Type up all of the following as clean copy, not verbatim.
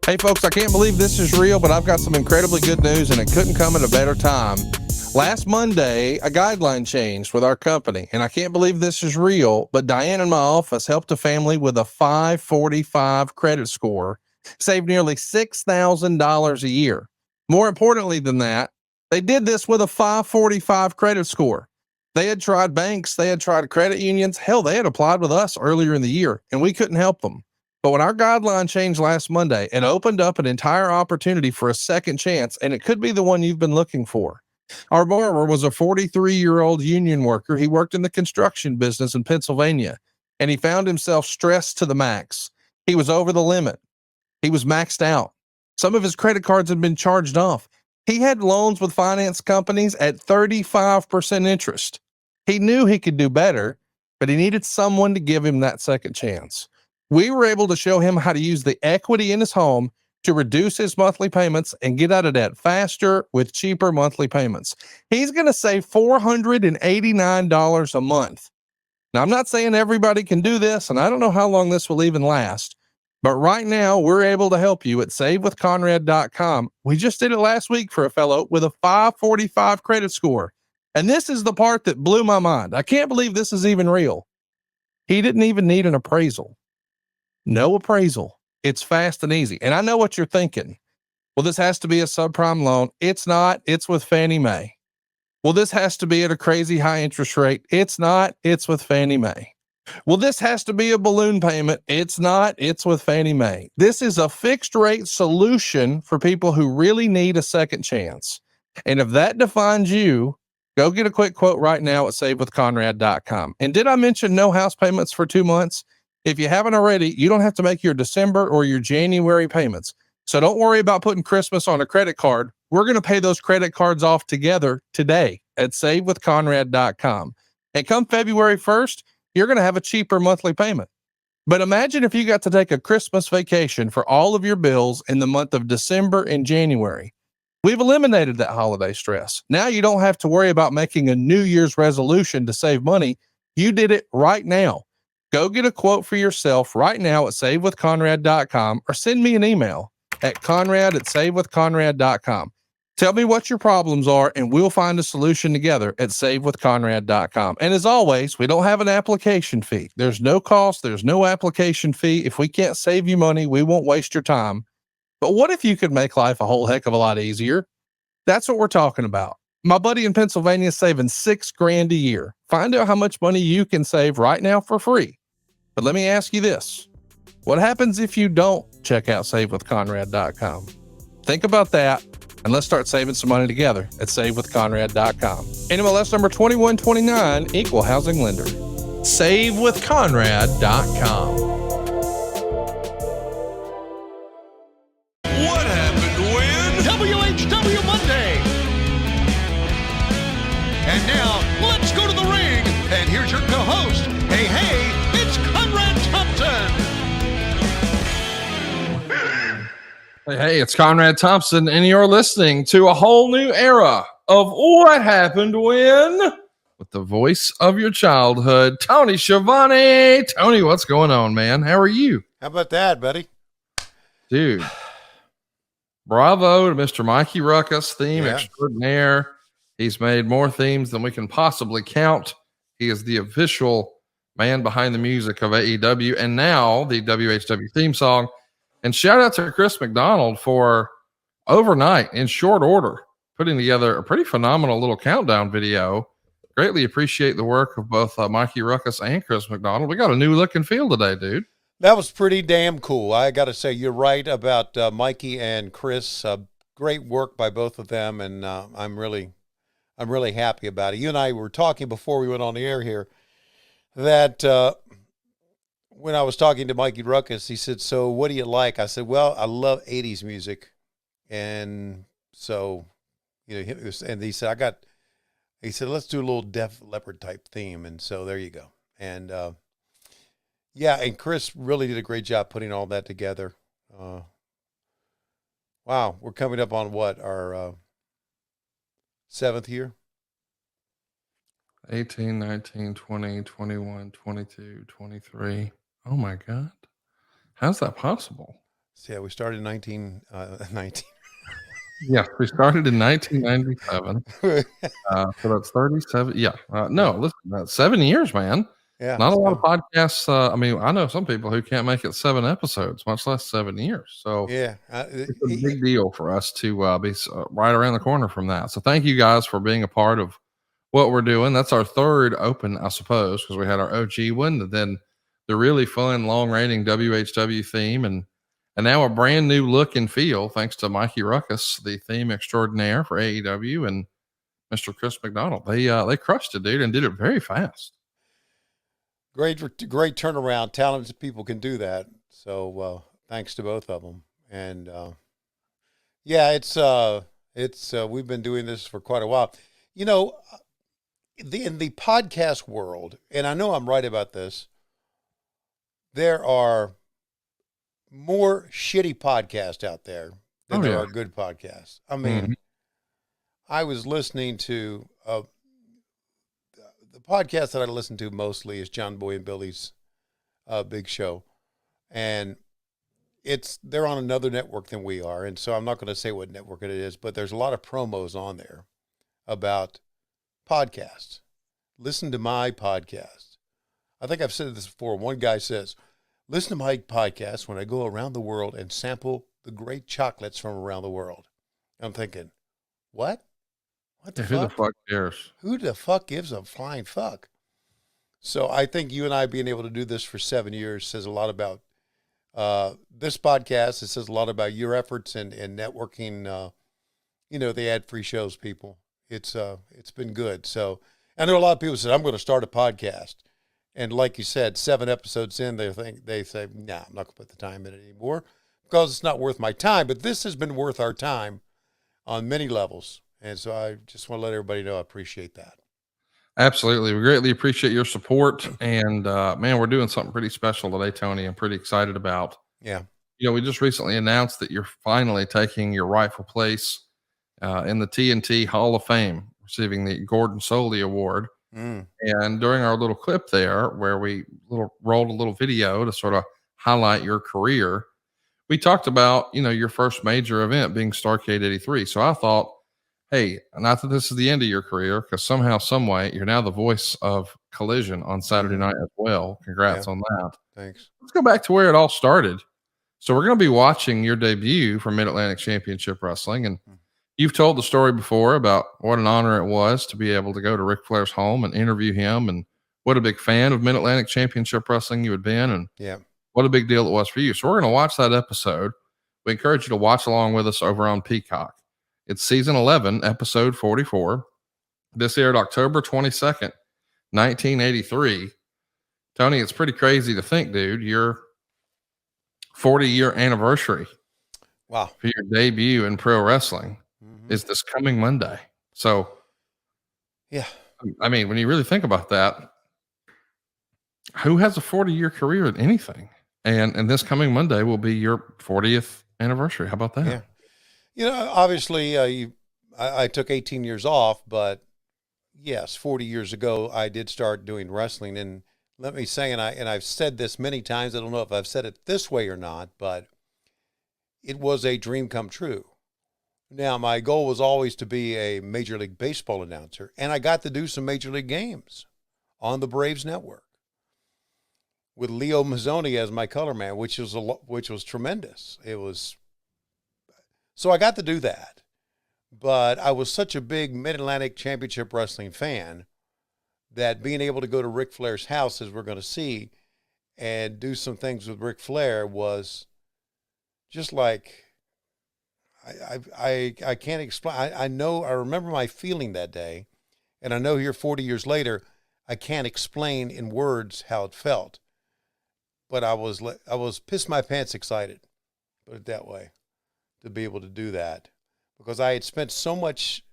Hey folks, I can't believe this is real, but I've got some incredibly good news and it couldn't come at a better time. Last Monday, a guideline changed with our company, and I can't believe this is real, but Diane in my office helped a family with a 545 credit score save nearly $6,000 a year. More importantly than that, they did this with a 545 credit score. They had tried banks, they had tried credit unions, hell, they had applied with us earlier in the year, and we couldn't help them. But when our guideline changed last Monday, it opened up an entire opportunity for a second chance, and it could be the one you've been looking for. Our borrower was a 43-year-old union worker. He worked in the construction business in Pennsylvania, and he found himself stressed to the max. He was over the limit. He was maxed out. Some of his credit cards had been charged off. He had loans with finance companies at 35% interest. He knew he could do better, but he needed someone to give him that second chance. We were able to show him how to use the equity in his home to reduce his monthly payments and get out of debt faster with cheaper monthly payments. He's going to save $489 a month. Now, I'm not saying everybody can do this, and I don't know how long this will even last, but right now we're able to help you at savewithconrad.com. We just did it last week for a fellow with a 545 credit score. And this is the part that blew my mind. I can't believe this is even real. He didn't even need an appraisal. No appraisal. It's fast and easy. And I know what you're thinking. Well, this has to be a subprime loan. It's not. It's with Fannie Mae. Well, this has to be at a crazy high interest rate. It's not. It's with Fannie Mae. Well, this has to be a balloon payment. It's not. It's with Fannie Mae. This is a fixed rate solution for people who really need a second chance. And if that defines you, go get a quick quote right now at savewithconrad.com. And did I mention no house payments for 2 months? If you haven't already, you don't have to make your December or your January payments. So don't worry about putting Christmas on a credit card. We're going to pay those credit cards off together today at savewithconrad.com. And come February 1st, you're going to have a cheaper monthly payment. But imagine if you got to take a Christmas vacation for all of your bills in the month of December and January. We've eliminated that holiday stress. Now you don't have to worry about making a New Year's resolution to save money. You did it right now. Go get a quote for yourself right now at savewithconrad.com or send me an email at conrad@savewithconrad.com. Tell me what your problems are and we'll find a solution together at savewithconrad.com. And as always, we don't have an application fee. There's no cost. There's no application fee. If we can't save you money, we won't waste your time. But what if you could make life a whole heck of a lot easier? That's what we're talking about. My buddy in Pennsylvania is saving $6,000 a year. Find out how much money you can save right now for free. But let me ask you this. What happens if you don't check out savewithconrad.com? Think about that, and let's start saving some money together at savewithconrad.com. NMLS number 2129, equal housing lender. Savewithconrad.com. What happened when? WHW Monday. And now, let's go to the ring. And here's your co-host. Hey, it's Conrad Thompson. Hey, it's Conrad Thompson, and you're listening to a whole new era of What Happened When with the voice of your childhood, Tony Schiavone. Tony, what's going on, man? How are you? How about that, buddy? Dude, bravo to Mr. Mikey Ruckus, theme Yeah. extraordinaire. He's made more themes than we can possibly count. He is the official man behind the music of AEW and now the WHW theme song. And shout out to Chris McDonald for overnight, in short order, putting together a pretty phenomenal little countdown video. Greatly appreciate the work of both Mikey Ruckus and Chris McDonald. We got a new look and feel today, dude. That was pretty damn cool. I got to say, you're right about Mikey and Chris. Great work by both of them, and I'm really happy about it. You and I were talking before we went on the air here that when I was talking to Mikey Ruckus, he said, "So what do you like?" I said, "Well, I love 80s music," and so and he said, he said, "Let's do a little Def Leppard type theme," and so there you go. And yeah, and Chris really did a great job putting all that together. Wow, we're coming up on what, our 7th year? 18, 19, 20, 21, 22, 23. Oh my God. How's that possible? So yeah, we started in 19. Yeah, we started in 1997. So that's 37. Yeah. No, listen, 7 years, man. Yeah. Not a lot of So, podcasts. I mean, I know some people who can't make it 7 episodes, much less 7 years. So yeah. it's a big deal for us to be right around the corner from that. So thank you guys for being a part of what we're doing. That's our third open, I suppose, because we had our OG one, and then the really fun, long reigning WHW theme, and now a brand new look and feel thanks to Mikey Ruckus, the theme extraordinaire for AEW, and Mr. Chris McDonald. They crushed it, dude, and did it very fast. great turnaround. Talented people can do that. So thanks to both of them. And yeah, it's we've been doing this for quite a while. You know, in the podcast world, and I know I'm right about this, there are more shitty podcasts out there than there are good podcasts. I mean, I was listening to the podcast that I listen to mostly is John Boy and Billy's Big Show, and they're on another network than we are, and so I'm not going to say what network it is, but there's a lot of promos on there about podcasts. Listen to my podcast. I think I've said this before. One guy says, listen to my podcast when I go around the world and sample the great chocolates from around the world. I'm thinking, what? What the fuck? Who the fuck cares? Who the fuck gives a flying fuck? So I think you and I being able to do this for 7 years says a lot about this podcast. It says a lot about your efforts and networking, the ad-free shows, people. It's been good. So I know a lot of people said, I'm going to start a podcast. And like you said, 7 episodes in, they say, nah, I'm not going to put the time in it anymore because it's not worth my time. But this has been worth our time on many levels. And so I just want to let everybody know I appreciate that. Absolutely. We greatly appreciate your support. And man, we're doing something pretty special today, Tony. I'm pretty excited about. Yeah. You know, we just recently announced that you're finally taking your rightful place in the TNT Hall of Fame, receiving the Gordon Soley Award. And during our little clip there, where we rolled a little video to sort of highlight your career, we talked about, your first major event being Starrcade 83. So I thought, hey, not that this is the end of your career, because somehow, some way, you're now the voice of Collision on Saturday night as well. Congrats on that. Thanks. Let's go back to where it all started. So we're going to be watching your debut for Mid-Atlantic Championship Wrestling, and you've told the story before about what an honor it was to be able to go to Ric Flair's home and interview him, and what a big fan of Mid-Atlantic Championship Wrestling you had been, and what a big deal it was for you. So we're going to watch that episode. We encourage you to watch along with us over on Peacock. It's season 11, episode 44. This aired October 22nd, 1983. Tony, it's pretty crazy to think, dude, your 40-year anniversary for your debut in pro wrestling is this coming Monday. So, yeah, I mean, when you really think about that, who has a 40-year career in anything? And this coming Monday will be your 40th anniversary. How about that? Yeah. Obviously, I took 18 years off, but yes, 40 years ago, I did start doing wrestling. And let me say, and I've said this many times, I don't know if I've said it this way or not, but it was a dream come true. Now, my goal was always to be a Major League Baseball announcer, and I got to do some Major League games on the Braves Network with Leo Mazzoni as my color man, which was tremendous. So I got to do that. But I was such a big Mid-Atlantic Championship Wrestling fan that being able to go to Ric Flair's house, as we're going to see, and do some things with Ric Flair was just like, I can't explain. I remember my feeling that day, and I know here 40 years later, I can't explain in words how it felt. But I was pissed my pants excited, put it that way, to be able to do that. Because I had spent so much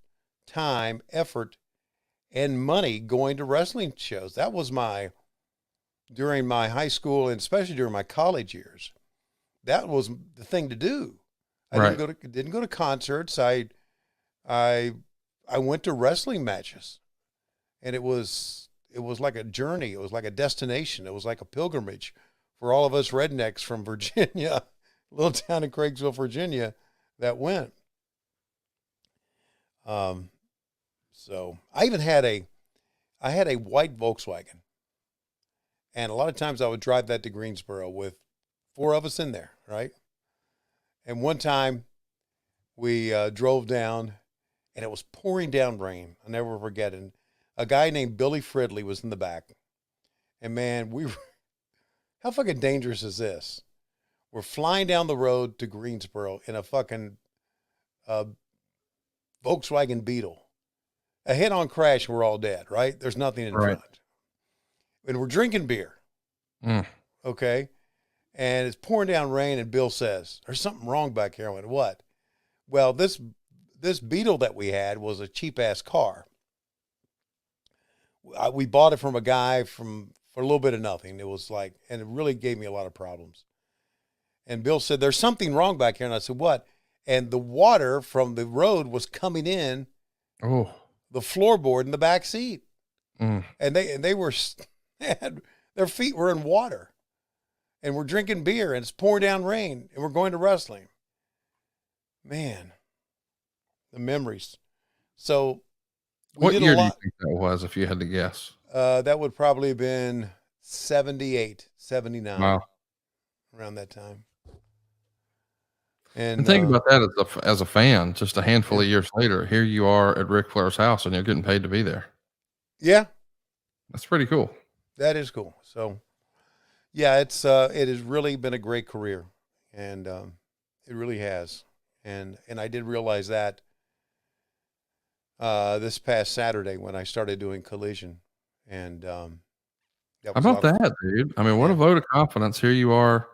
time, effort, and money going to wrestling shows. That was during my high school and especially during my college years, that was the thing to do. I didn't go to concerts. I went to wrestling matches, and it was like a journey. It was like a destination. It was like a pilgrimage for all of us rednecks from Virginia little town in Craigsville, Virginia, that went. So I even had a white Volkswagen, and a lot of times I would drive that to Greensboro with 4 of us in there, right? And one time we drove down, and it was pouring down rain. I'll never forget it. A guy named Billy Fridley was in the back, and man, how fucking dangerous is this? We're flying down the road to Greensboro in a fucking Volkswagen Beetle. A head-on crash, we're all dead, right? There's nothing in front. And we're drinking beer, okay? And it's pouring down rain, and Bill says, there's something wrong back here. I went, what? Well, this Beetle that we had was a cheap-ass car. We bought it from a guy for a little bit of nothing. It was like, and it really gave me a lot of problems. And Bill said, there's something wrong back here. And I said, what? And the water from the road was coming in the floorboard in the back seat. And they were, their feet were in water. And we're drinking beer, and it's pouring down rain, and we're going to wrestling. Man, the memories. So what year do you think that was, if you had to guess? That would probably have been 78, 79. Wow. Around that time. And think about that as a fan, just a handful of years later, here you are at Ric Flair's house, and you're getting paid to be there. Yeah. That's pretty cool. That is cool. So, yeah, it has really been a great career, and it really has. And I did realize that this past Saturday when I started doing Collision, and how about that, dude? I mean, what a vote of confidence. Here you are,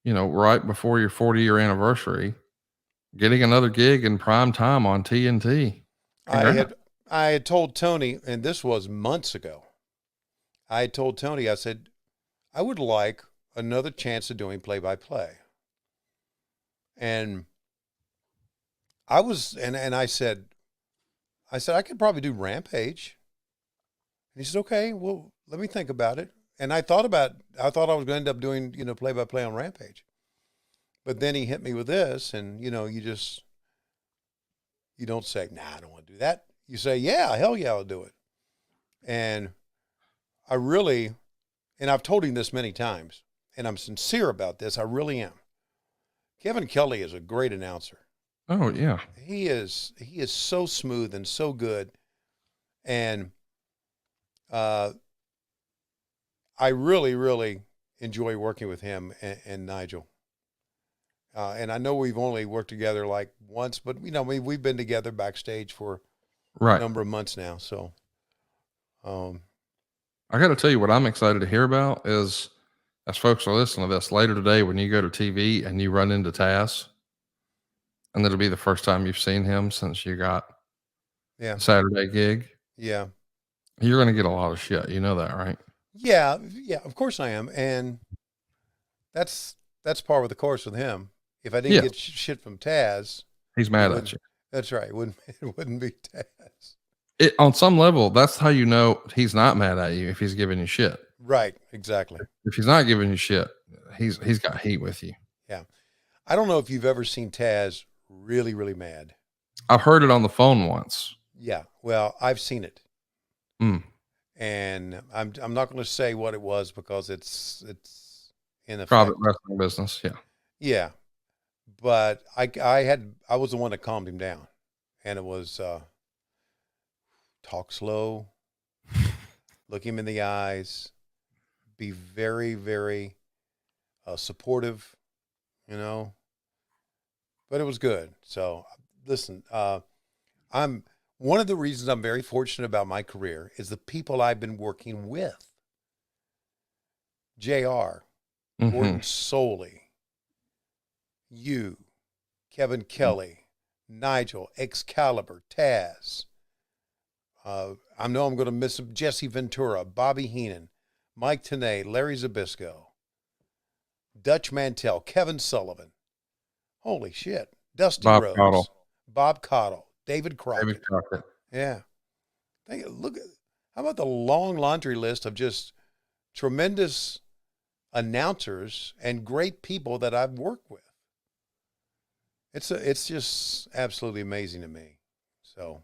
right before your 40-year anniversary, getting another gig in prime time on TNT. I had told Tony, and this was months ago. I had told Tony, I said, I would like another chance of doing play-by-play. And I said, I could probably do Rampage. And he said, okay, well, let me think about it. And I thought I was going to end up doing, play-by-play on Rampage. But then he hit me with this, and, you don't say, nah, I don't want to do that. You say, yeah, hell yeah, I'll do it. And and I've told him this many times, and I'm sincere about this, I really am. Kevin Kelly is a great announcer. Oh, yeah. He is so smooth and so good. And I really, really enjoy working with him and Nigel. And I know we've only worked together like once, but we've been together backstage for a number of months now. So, I got to tell you what I'm excited to hear about is, as folks are listening to this later today, when you go to TV and you run into Taz, and it'll be the first time you've seen him since you got a Saturday gig. Yeah. You're going to get a lot of shit. You know that, right? Yeah, of course I am. And that's par with the course with him. If I didn't get shit from Taz, he's mad at you. That's right. It wouldn't be Taz. On some level, that's how you know he's not mad at you, if he's giving you shit. Right, exactly. If he's not giving you shit, he's got heat with you. Yeah. I don't know if you've ever seen Taz really, really mad. I've heard it on the phone once. Yeah. Well, I've seen it. And I'm not going to say what it was because it's in the private wrestling business. Yeah. Yeah. But I was the one that calmed him down, and it was talk slow, look him in the eyes, be very, very supportive, but it was good. So listen, one of the reasons I'm very fortunate about my career is the people I've been working with. JR, Gordon Soley, you, Kevin Kelly, Nigel, Excalibur, Taz. I know I'm going to miss Jesse Ventura, Bobby Heenan, Mike Tenay, Larry Zbyszko, Dutch Mantell, Kevin Sullivan. Holy shit. Dusty Bob Rhodes. Caudle. Bob Caudle. David Crockett. David Crockett. Yeah. How about the long laundry list of just tremendous announcers and great people that I've worked with? It's just absolutely amazing to me. So.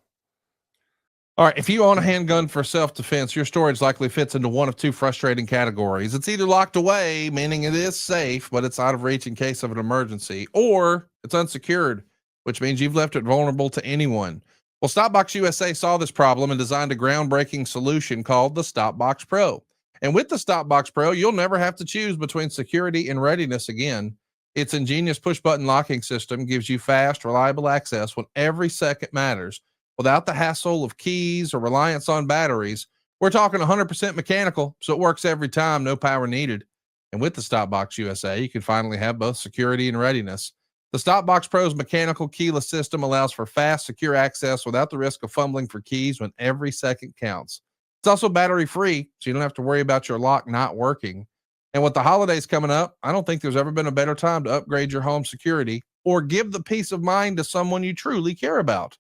All right. If you own a handgun for self-defense, your storage likely fits into one of two frustrating categories. It's either locked away, meaning it is safe, but it's out of reach in case of an emergency, or it's unsecured, which means you've left it vulnerable to anyone. Well, Stopbox USA saw this problem and designed a groundbreaking solution called the Stopbox Pro. And with the Stopbox Pro, you'll never have to choose between security and readiness again. Its ingenious push-button locking system gives you fast, reliable access when every second matters, without the hassle of keys or reliance on batteries. We're talking 100% mechanical, so it works every time, no power needed. And with the Stopbox USA, you can finally have both security and readiness. The Stopbox Pro's mechanical keyless system allows for fast, secure access without the risk of fumbling for keys when every second counts. It's also battery free, so you don't have to worry about your lock not working. And with the holidays coming up, I don't think there's ever been a better time to upgrade your home security or give the peace of mind to someone you truly care about.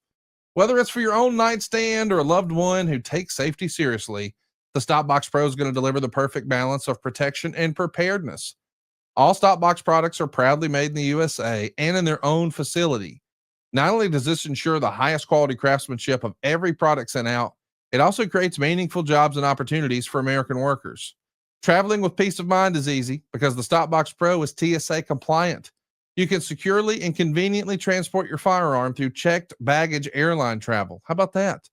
Whether it's for your own nightstand or a loved one who takes safety seriously, the Stopbox Pro is going to deliver the perfect balance of protection and preparedness. All Stopbox products are proudly made in the USA and in their own facility. Not only does this ensure the highest quality craftsmanship of every product sent out, it also creates meaningful jobs and opportunities for American workers. Traveling with peace of mind is easy because the Stopbox Pro is TSA compliant. You can securely and conveniently transport your firearm through checked baggage airline travel. How about that?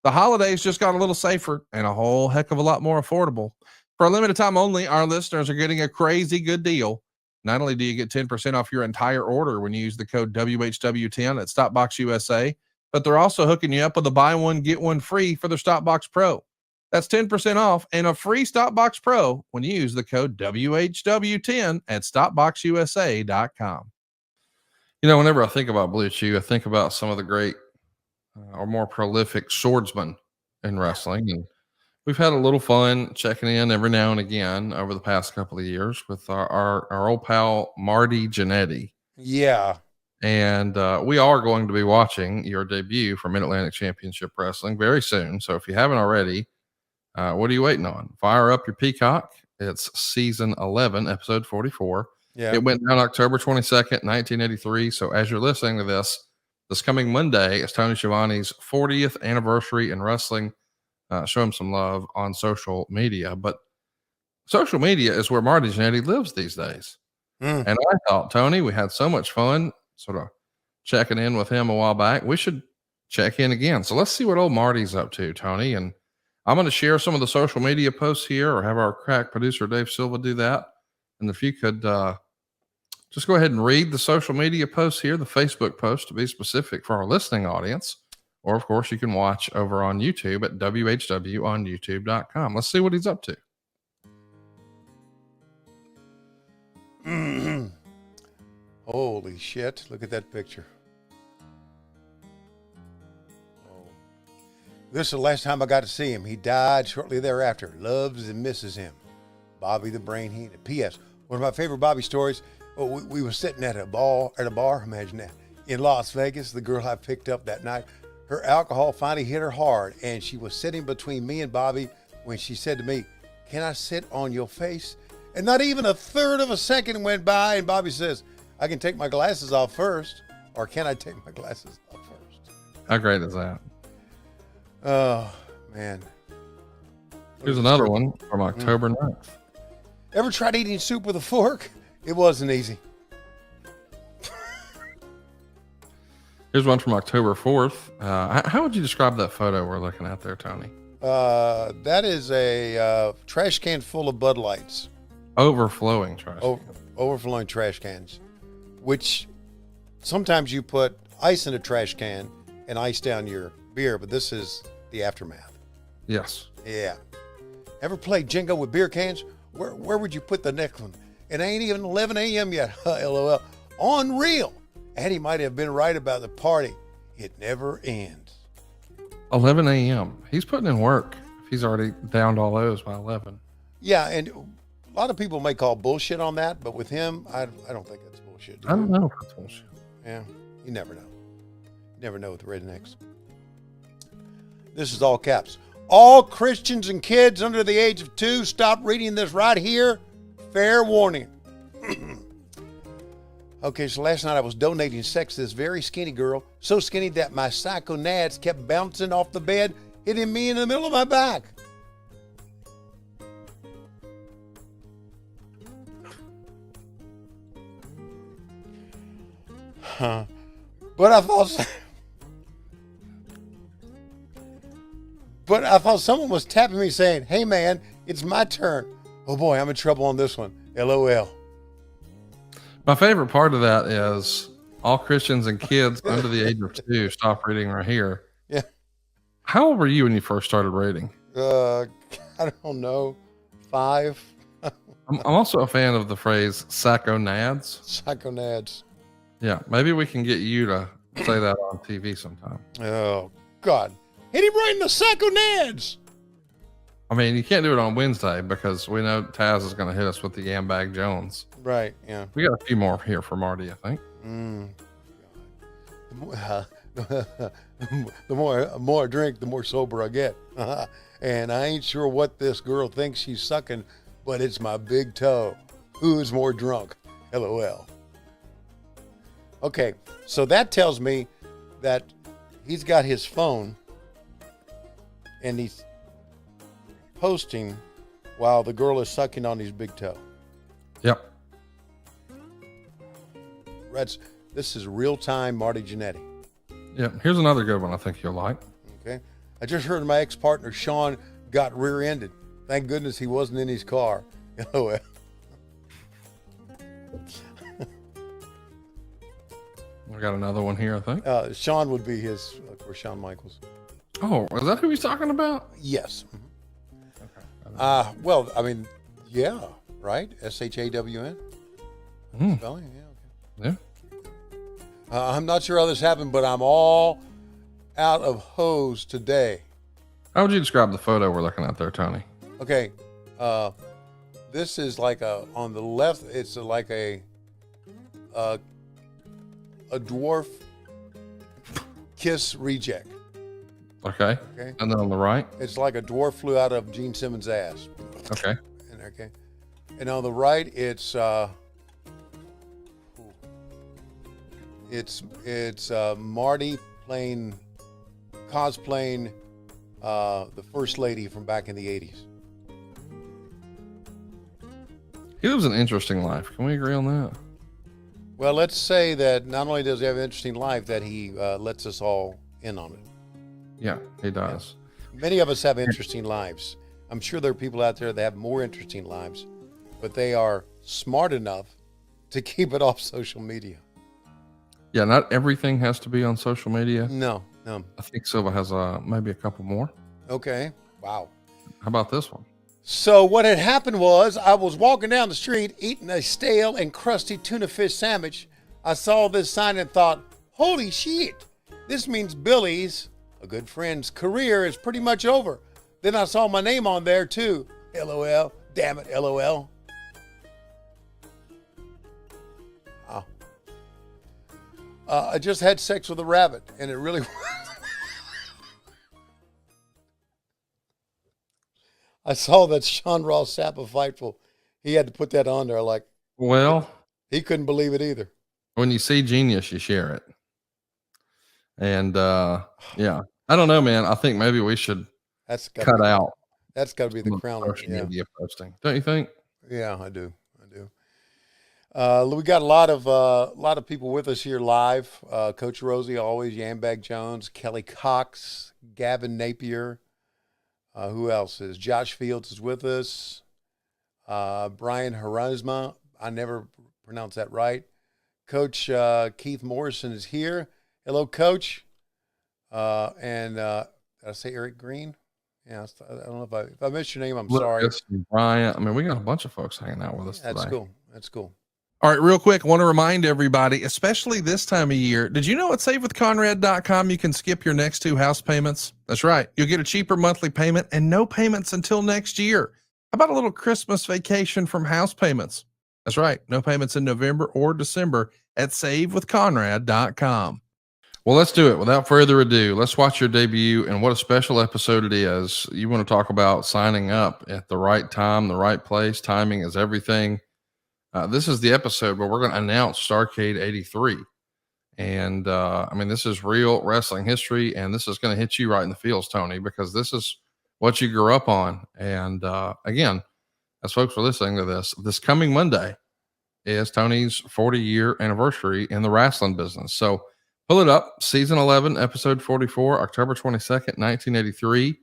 The holidays just got a little safer and a whole heck of a lot more affordable. For a limited time only, our listeners are getting a crazy good deal. Not only do you get 10% off your entire order when you use the code WHW10 at Stopbox USA, but they're also hooking you up with a buy one, get one free for their Stopbox Pro. That's 10% off and a free Stopbox Pro when you use the code WHW10 at StopboxUSA.com. You know, whenever I think about Blue Chew, I think about some of the great or more prolific swordsmen in wrestling. And we've had a little fun checking in every now and again over the past couple of years with our old pal, Marty Jannetty. Yeah. And we are going to be watching your debut for Mid-Atlantic Championship Wrestling very soon. So if you haven't already, what are you waiting on? Fire up your Peacock. It's season 11, episode 44. Yeah. It went down October 22nd, 1983. So as you're listening to this coming Monday is Tony Schiavone's 40th anniversary in wrestling. Show him some love on social media. But social media is where Marty Jannetty lives these days. And I thought, Tony, we had so much fun sort of checking in with him a while back. We should check in again. So let's see what old Marty's up to, Tony. And I'm going to share some of the social media posts here, or have our crack producer Dave Silva do that. And if you could just go ahead and read the social media posts here, the Facebook post to be specific for our listening audience. Or, of course, you can watch over on YouTube at WHW on YouTube.com. Let's see what he's up to. Holy shit. Look at that picture. This is the last time I got to see him. He died shortly thereafter. Loves and misses him. Bobby the Brain Heenan. P.S. One of my favorite Bobby stories. We were sitting at a bar, imagine that, in Las Vegas. The girl I picked up that night, her alcohol finally hit her hard, and she was sitting between me and Bobby when she said to me, "Can I sit on your face?" And not even a third of a second went by, and Bobby says, "I can take my glasses off first, or can I take my glasses off first?" How great is that? Oh, man. Here's another one from October 9th. Ever tried eating soup with a fork? It wasn't easy. Here's one from October 4th. How would you describe that photo we're looking at there, Tony? That is a trash can full of Bud Lights. Overflowing trash. Overflowing trash cans, which sometimes you put ice in a trash can and ice down your beer, but this is the aftermath. Yes. Yeah. Ever played Jenga with beer cans? Where would you put the next one? It ain't even 11 a.m. yet. LOL. Unreal. And he might have been right about the party. It never ends. 11 a.m. He's putting in work. If he's already downed all those by 11. Yeah, and a lot of people may call bullshit on that, but with him, I don't think that's bullshit. I don't know if it's bullshit. Yeah, you never know. You never know with the rednecks. This is all caps. All Christians and kids under the age of 2, stop reading this right here. Fair warning. Okay, so last night I was donating sex to this very skinny girl. So skinny that my psychonads kept bouncing off the bed, hitting me in the middle of my back. But I thought someone was tapping me saying, "Hey man, it's my turn." Oh boy, I'm in trouble on this one. LOL. My favorite part of that is all Christians and kids under the age of 2 stop reading right here. Yeah. How old were you when you first started reading? I don't know. 5. I'm also a fan of the phrase psychonads. Psychonads. Yeah, maybe we can get you to say that on TV sometime. Oh God. Hit him right in the psychonads. I mean, you can't do it on Wednesday because we know Taz is going to hit us with the Yambag Jones. Right, yeah. We got a few more here for Marty, I think. The more I drink, the more sober I get. And I ain't sure what this girl thinks she's sucking, but it's my big toe. Who's more drunk? LOL. Okay, so that tells me that he's got his phone and he's posting while the girl is sucking on his big toe. Yep. This is real-time Marty Jannetty. Yep. Here's another good one I think you'll like. Okay. I just heard my ex-partner, Sean, got rear-ended. Thank goodness he wasn't in his car. LOL. I got another one here, I think. Sean would be his, of course, Shawn Michaels. Oh, is that who he's talking about? Yes. Okay. Well, I mean, yeah, right? SHAWN? Spelling, yeah. Yeah. I'm not sure how this happened, but I'm all out of hose today. How would you describe the photo we're looking at there, Tony? Okay. This is like on the left, it's like a dwarf kiss reject. Okay. And then on the right? It's like a dwarf flew out of Gene Simmons' ass. Okay. And on the right, it's Marty cosplaying the first lady from back in the 80s. He lives an interesting life. Can we agree on that? Well, let's say that not only does he have an interesting life, that he lets us all in on it. Yeah, he does. Many of us have interesting lives. I'm sure there are people out there that have more interesting lives, but they are smart enough to keep it off social media. Yeah, not everything has to be on social media. No. I think Silva has maybe a couple more. Okay. Wow. How about this one? So what had happened was I was walking down the street eating a stale and crusty tuna fish sandwich. I saw this sign and thought, holy shit, this means Billy's, a good friend's, career is pretty much over. Then I saw my name on there too. LOL. Damn it, LOL. Wow. I just had sex with a rabbit and it really I saw that Sean Ross Sapp of Fightful. He had to put that on there. Like, well, he couldn't believe it either. When you see genius, you share it. And yeah, I don't know, man. I think maybe we should cut out. That's got to be the crown social media posting, don't you think? Yeah, I do. We got a lot of people with us here live. Coach Rosie, always, Yambag Jones, Kelly Cox, Gavin Napier. Who else is? Josh Fields is with us. Brian Harazma. I never pronounced that right. Coach Keith Morrison is here. Hello, Coach. And did I say Eric Green? Yeah, I don't know if I missed your name. I'm sorry. Brian. I mean, we got a bunch of folks hanging out with us today. That's cool. All right, real quick, I want to remind everybody, especially this time of year, did you know at SaveWithConrad.com you can skip your next 2 house payments? That's right. You'll get a cheaper monthly payment and no payments until next year. How about a little Christmas vacation from house payments? That's right. No payments in November or December at SaveWithConrad.com. Well, let's do it. Without further ado, let's watch your debut, and what a special episode it is. You want to talk about signing up at the right time, the right place. Timing is everything. This is the episode where we're going to announce Starrcade 83. And I mean, this is real wrestling history, and this is going to hit you right in the feels, Tony, because this is what you grew up on. And again, as folks are listening to this coming Monday is Tony's 40-year anniversary in the wrestling business. So pull it up, season 11, episode 44, October 22nd, 1983.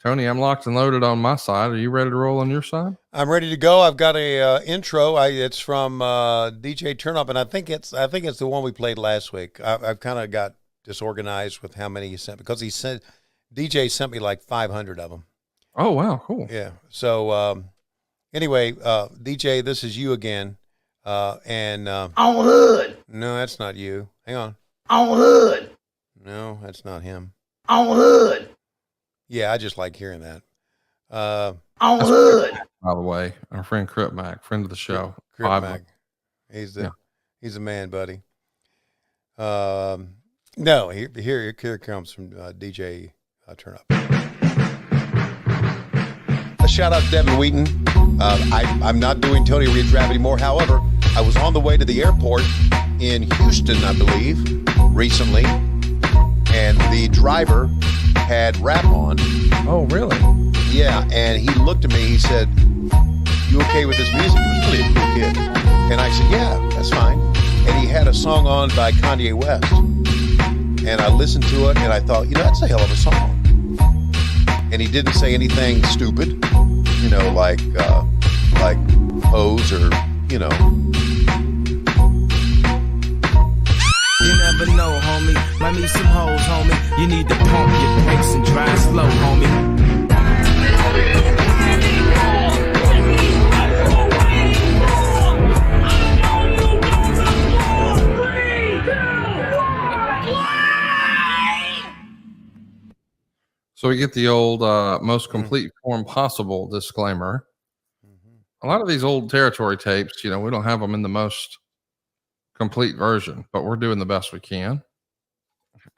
Tony, I'm locked and loaded on my side. Are you ready to roll on your side? I'm ready to go. I've got a intro. It's from DJ Turnup, and I think it's the one we played last week. I've kind of got disorganized with how many he sent, because DJ sent me like 500 of them. Oh wow, cool. Yeah. So anyway, DJ, this is you again, and on hood. No, that's not you. Hang on. On hood. No, that's not him. On hood. Yeah, I just like hearing that. On hood. By the way, our friend Crip Mac, friend of the show. Crip Mac. He's a man, buddy. No, here comes from DJ Turnup. A shout out to Devin Wheaton. I'm not doing Tony Reed's rap anymore. However, I was on the way to the airport in Houston, I believe, recently, and the driver had rap on. Oh, really? Yeah, and he looked at me, he said, "You okay with this music?" It was really a cool kid. And I said, "Yeah, that's fine." And he had a song on by Kanye West. And I listened to it, and I thought, that's a hell of a song. And he didn't say anything stupid, like pose or, You never know, homie. Might need some hoes, homie. You need to pump your brakes and drive slow, homie. So we get the old most complete form possible disclaimer. A lot of these old territory tapes, we don't have them in the most complete version, but we're doing the best we can.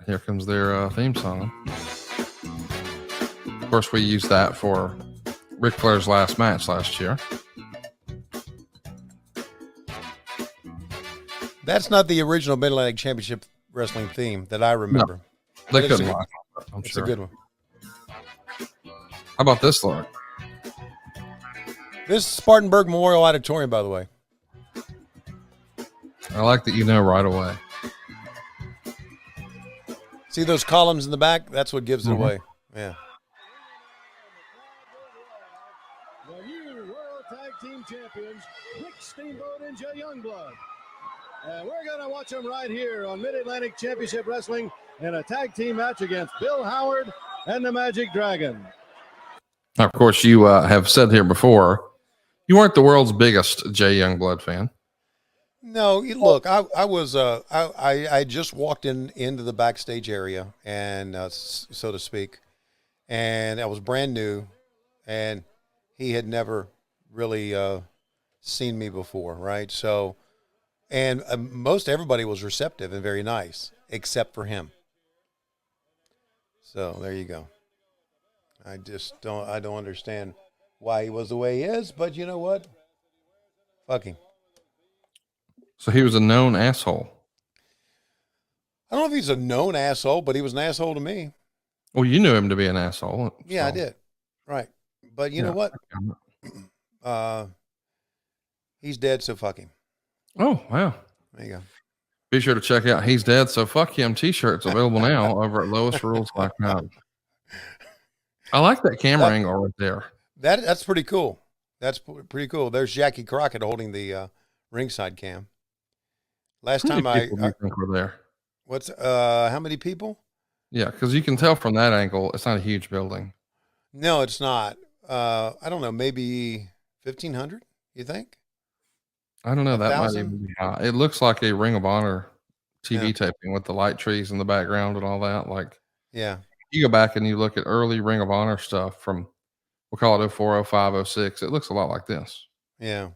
Here comes their theme song. Of course, we used that for Ric Flair's last match last year. That's not the original Mid-Atlantic Championship Wrestling theme that I remember. No, they couldn't lie. It's a good one. How about this, Lord? This is Spartanburg Memorial Auditorium, by the way. I like that you know right away. See those columns in the back? That's what gives it away. Yeah. The new World Tag Team Champions, Rick Steamboat and Jay Youngblood. And we're going to watch them right here on Mid-Atlantic Championship Wrestling in a tag team match against Bill Howard and the Magic Dragon. Of course, you have said here before, you weren't the world's biggest Jay Youngblood fan. No, look, I was I just walked into the backstage area, and so to speak, and I was brand new, and he had never really seen me before, right? So, and most everybody was receptive and very nice, except for him. So there you go. I don't understand why he was the way he is, but you know what? Fuck him. So he was a known asshole. I don't know if he's a known asshole, but he was an asshole to me. Well, you knew him to be an asshole. Yeah, so. I did. Right. But you know what? He's dead, so fuck him. Oh, wow. There you go. Be sure to check out He's Dead, So Fuck Him t-shirts available now over at lowestrules.com. I like that camera angle right there. That's pretty cool. That's pretty cool. There's Jackie Crockett holding the ringside cam. Last time I think were there. What's how many people? Yeah, because you can tell from that angle it's not a huge building. No, it's not. I don't know, maybe 1,500. You think? I don't know. That might even be high. It looks like a Ring of Honor TV taping with the light trees in the background and all that. Like, yeah. You go back and you look at early Ring of Honor stuff from, we'll call it 04, 05, 06. It looks a lot like this. Yeah.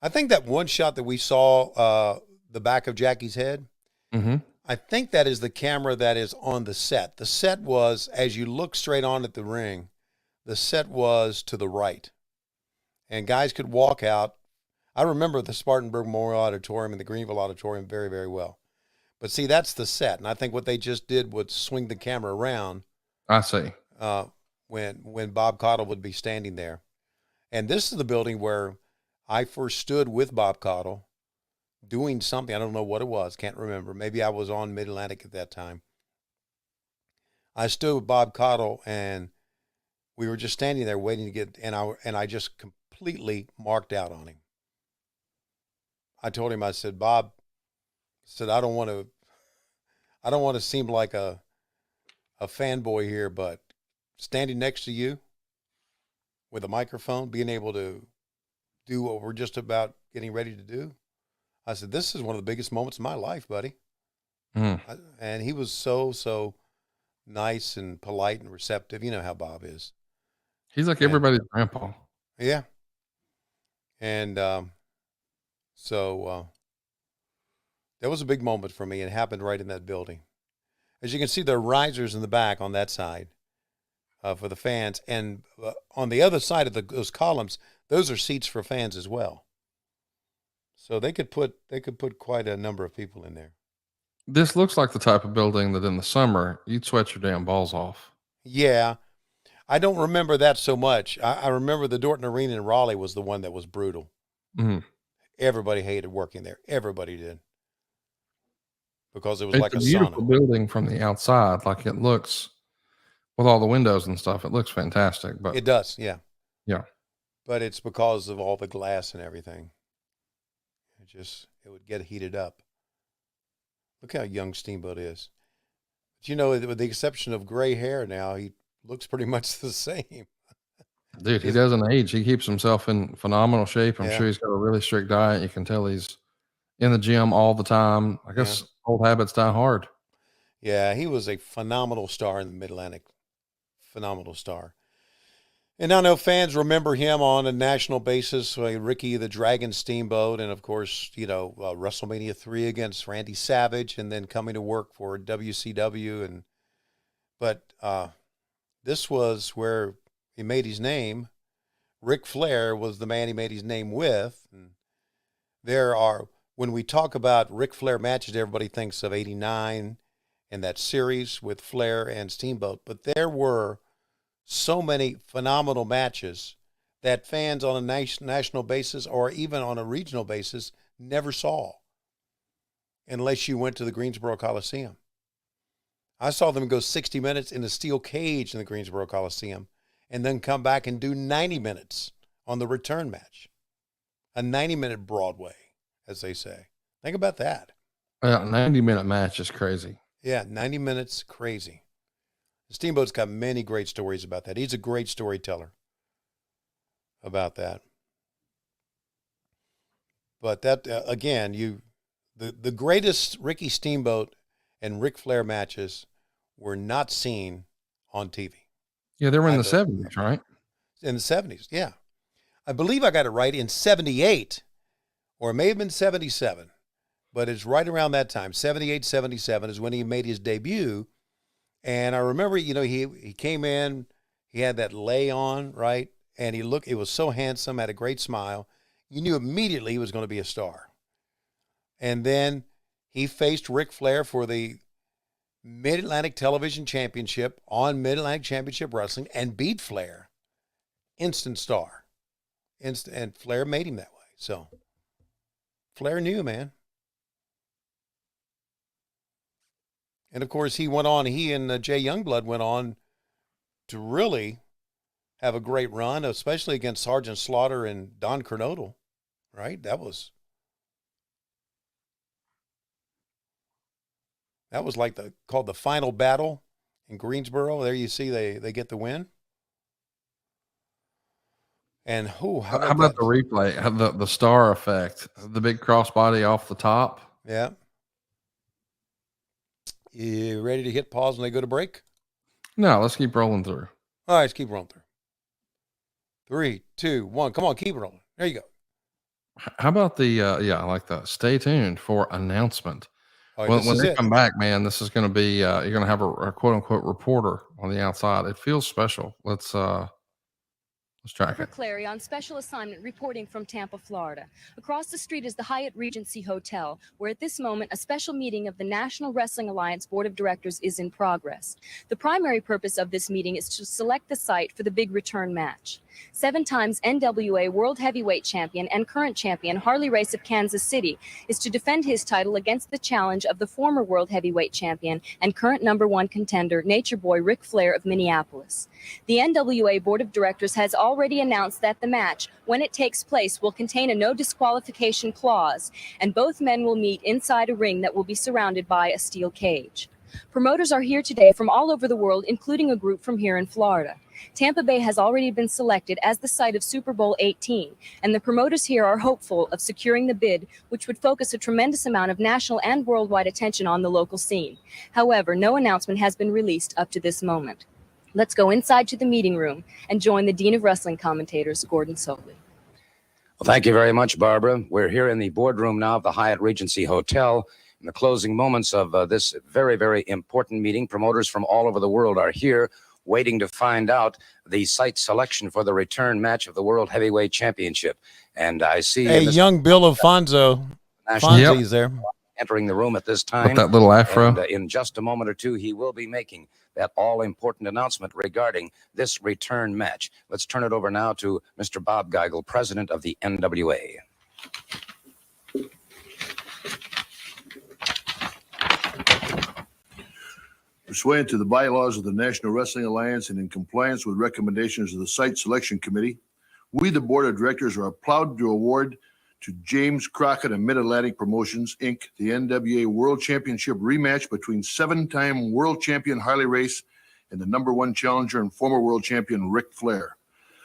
I think that one shot that we saw, the back of Jackie's head, I think that is the camera that is on the set. The set was, as you look straight on at the ring, the set was to the right. and guys could walk out. I remember the Spartanburg Memorial Auditorium and the Greenville Auditorium very, very well. But see, that's the set, and I think what they just did was swing the camera around. I see. When Bob Caudle would be standing there, and this is the building where I first stood with Bob Caudle doing something. I don't know what it was. Can't remember. Maybe I was on Mid-Atlantic at that time. I stood with Bob Caudle, and we were just standing there waiting to get, and I just completely marked out on him. I told him, I said, Bob, I don't want to seem like a fanboy here, but standing next to you with a microphone, being able to do what we're just about getting ready to do, I said, this is one of the biggest moments of my life, buddy. And he was so nice and polite and receptive. You know how Bob is. He's like everybody's grandpa. Yeah. And so that was a big moment for me. It happened right in that building. As you can see, there are risers in the back on that side for the fans. And on the other side of those columns, those are seats for fans as well. So they could put quite a number of people in there. This looks like the type of building that in the summer you'd sweat your damn balls off. Yeah. I don't remember that so much. I remember the Dorton Arena in Raleigh was the one that was brutal. Mm-hmm. Everybody hated working there. Everybody did. Because it was It's like a beautiful sauna. building from the outside. Like it looks, with all the windows and stuff, it looks fantastic. But It does, yeah. yeah, But it's because of all the glass and everything. It would get heated up. Look how young Steamboat is. But you know, with the exception of gray hair now, he looks pretty much the same. dude, he doesn't age. He keeps himself in phenomenal shape. I'm Yeah. sure he's got a really strict diet. You can tell he's in the gym all the time. I guess old habits die hard. Yeah, he was a phenomenal star in the Mid-Atlantic. Phenomenal star. And I know fans remember him on a national basis, Ricky the Dragon Steamboat, and of course, WrestleMania 3 against Randy Savage, and then coming to work for WCW. But this was where he made his name. Ric Flair was the man he made his name with. And when we talk about Ric Flair matches, everybody thinks of '89 and that series with Flair and Steamboat. But there were so many phenomenal matches that fans on a national basis or even on a regional basis never saw unless you went to the Greensboro Coliseum. I saw them go 60 minutes in a steel cage in the Greensboro Coliseum and then come back and do 90 minutes on the return match. A 90-minute Broadway, as they say. Think about that. Yeah, 90-minute match is crazy. Yeah, 90 minutes, crazy. Steamboat's got many great stories about that. He's a great storyteller about that. But that, again, the greatest Ricky Steamboat and Ric Flair matches were not seen on TV. Yeah, they were in the 70s, right? In the 70s, yeah. I believe I got it right in 78, or it may have been 77, but it's right around that time. 78, 77 is when he made his debut. And I remember, he came in, he had that lei on, right? And he was so handsome, had a great smile. You knew immediately he was going to be a star. And then he faced Ric Flair for the Mid-Atlantic Television Championship on Mid-Atlantic Championship Wrestling and beat Flair. Instant star. And Flair made him that way. So Flair knew, man. And, of course, he and Jay Youngblood went on to really have a great run, especially against Sergeant Slaughter and Don Kernodle, right? That was called the final battle in Greensboro. There you see they get the win. And how about the replay, the star effect, the big crossbody off the top? Yeah. You ready to hit pause when they go to break? No, let's keep rolling through. All right, let's keep rolling through. 3, 2, 1. Come on, keep rolling. There you go. How about the, I like that. Stay tuned for announcement. All right, When they come back, man, this is going to be, you're going to have a quote unquote reporter on the outside. It feels special. Let's Let's track it. Clary on special assignment reporting from Tampa, Florida. Across the street is the Hyatt Regency Hotel, where at this moment a special meeting of the National Wrestling Alliance Board of Directors is in progress. The primary purpose of this meeting is to select the site for the big return match. 7 times NWA World Heavyweight Champion and current champion Harley Race of Kansas City is to defend his title against the challenge of the former World Heavyweight Champion and current #1 contender Nature Boy Ric Flair of Minneapolis. The NWA Board of Directors has already announced that the match, when it takes place, will contain a no disqualification clause, and both men will meet inside a ring that will be surrounded by a steel cage. Promoters are here today from all over the world, including a group from here in Florida. Tampa Bay has already been selected as the site of Super Bowl 18, and the promoters here are hopeful of securing the bid, which would focus a tremendous amount of national and worldwide attention on the local scene. However, no announcement has been released up to this moment. Let's go inside to the meeting room and join the Dean of Wrestling Commentators, Gordon Soley. Well, thank you very much, Barbara. We're here in the boardroom now of the Hyatt Regency Hotel. In the closing moments of this very, very important meeting, promoters from all over the world are here waiting to find out the site selection for the return match of the World Heavyweight Championship. And I see young Bill Alfonso. Fonzie's there. Entering the room at this time. With that little afro. And, in just a moment or two, he will be making that all-important announcement regarding this return match. Let's turn it over now to Mr. Bob Caudle, president of the NWA. Pursuant to the bylaws of the National Wrestling Alliance and in compliance with recommendations of the Site Selection Committee, we, the Board of Directors, are proud to award to James Crockett and Mid-Atlantic Promotions, Inc., the NWA World Championship rematch between 7-time World Champion Harley Race and the #1 challenger and former World Champion Ric Flair.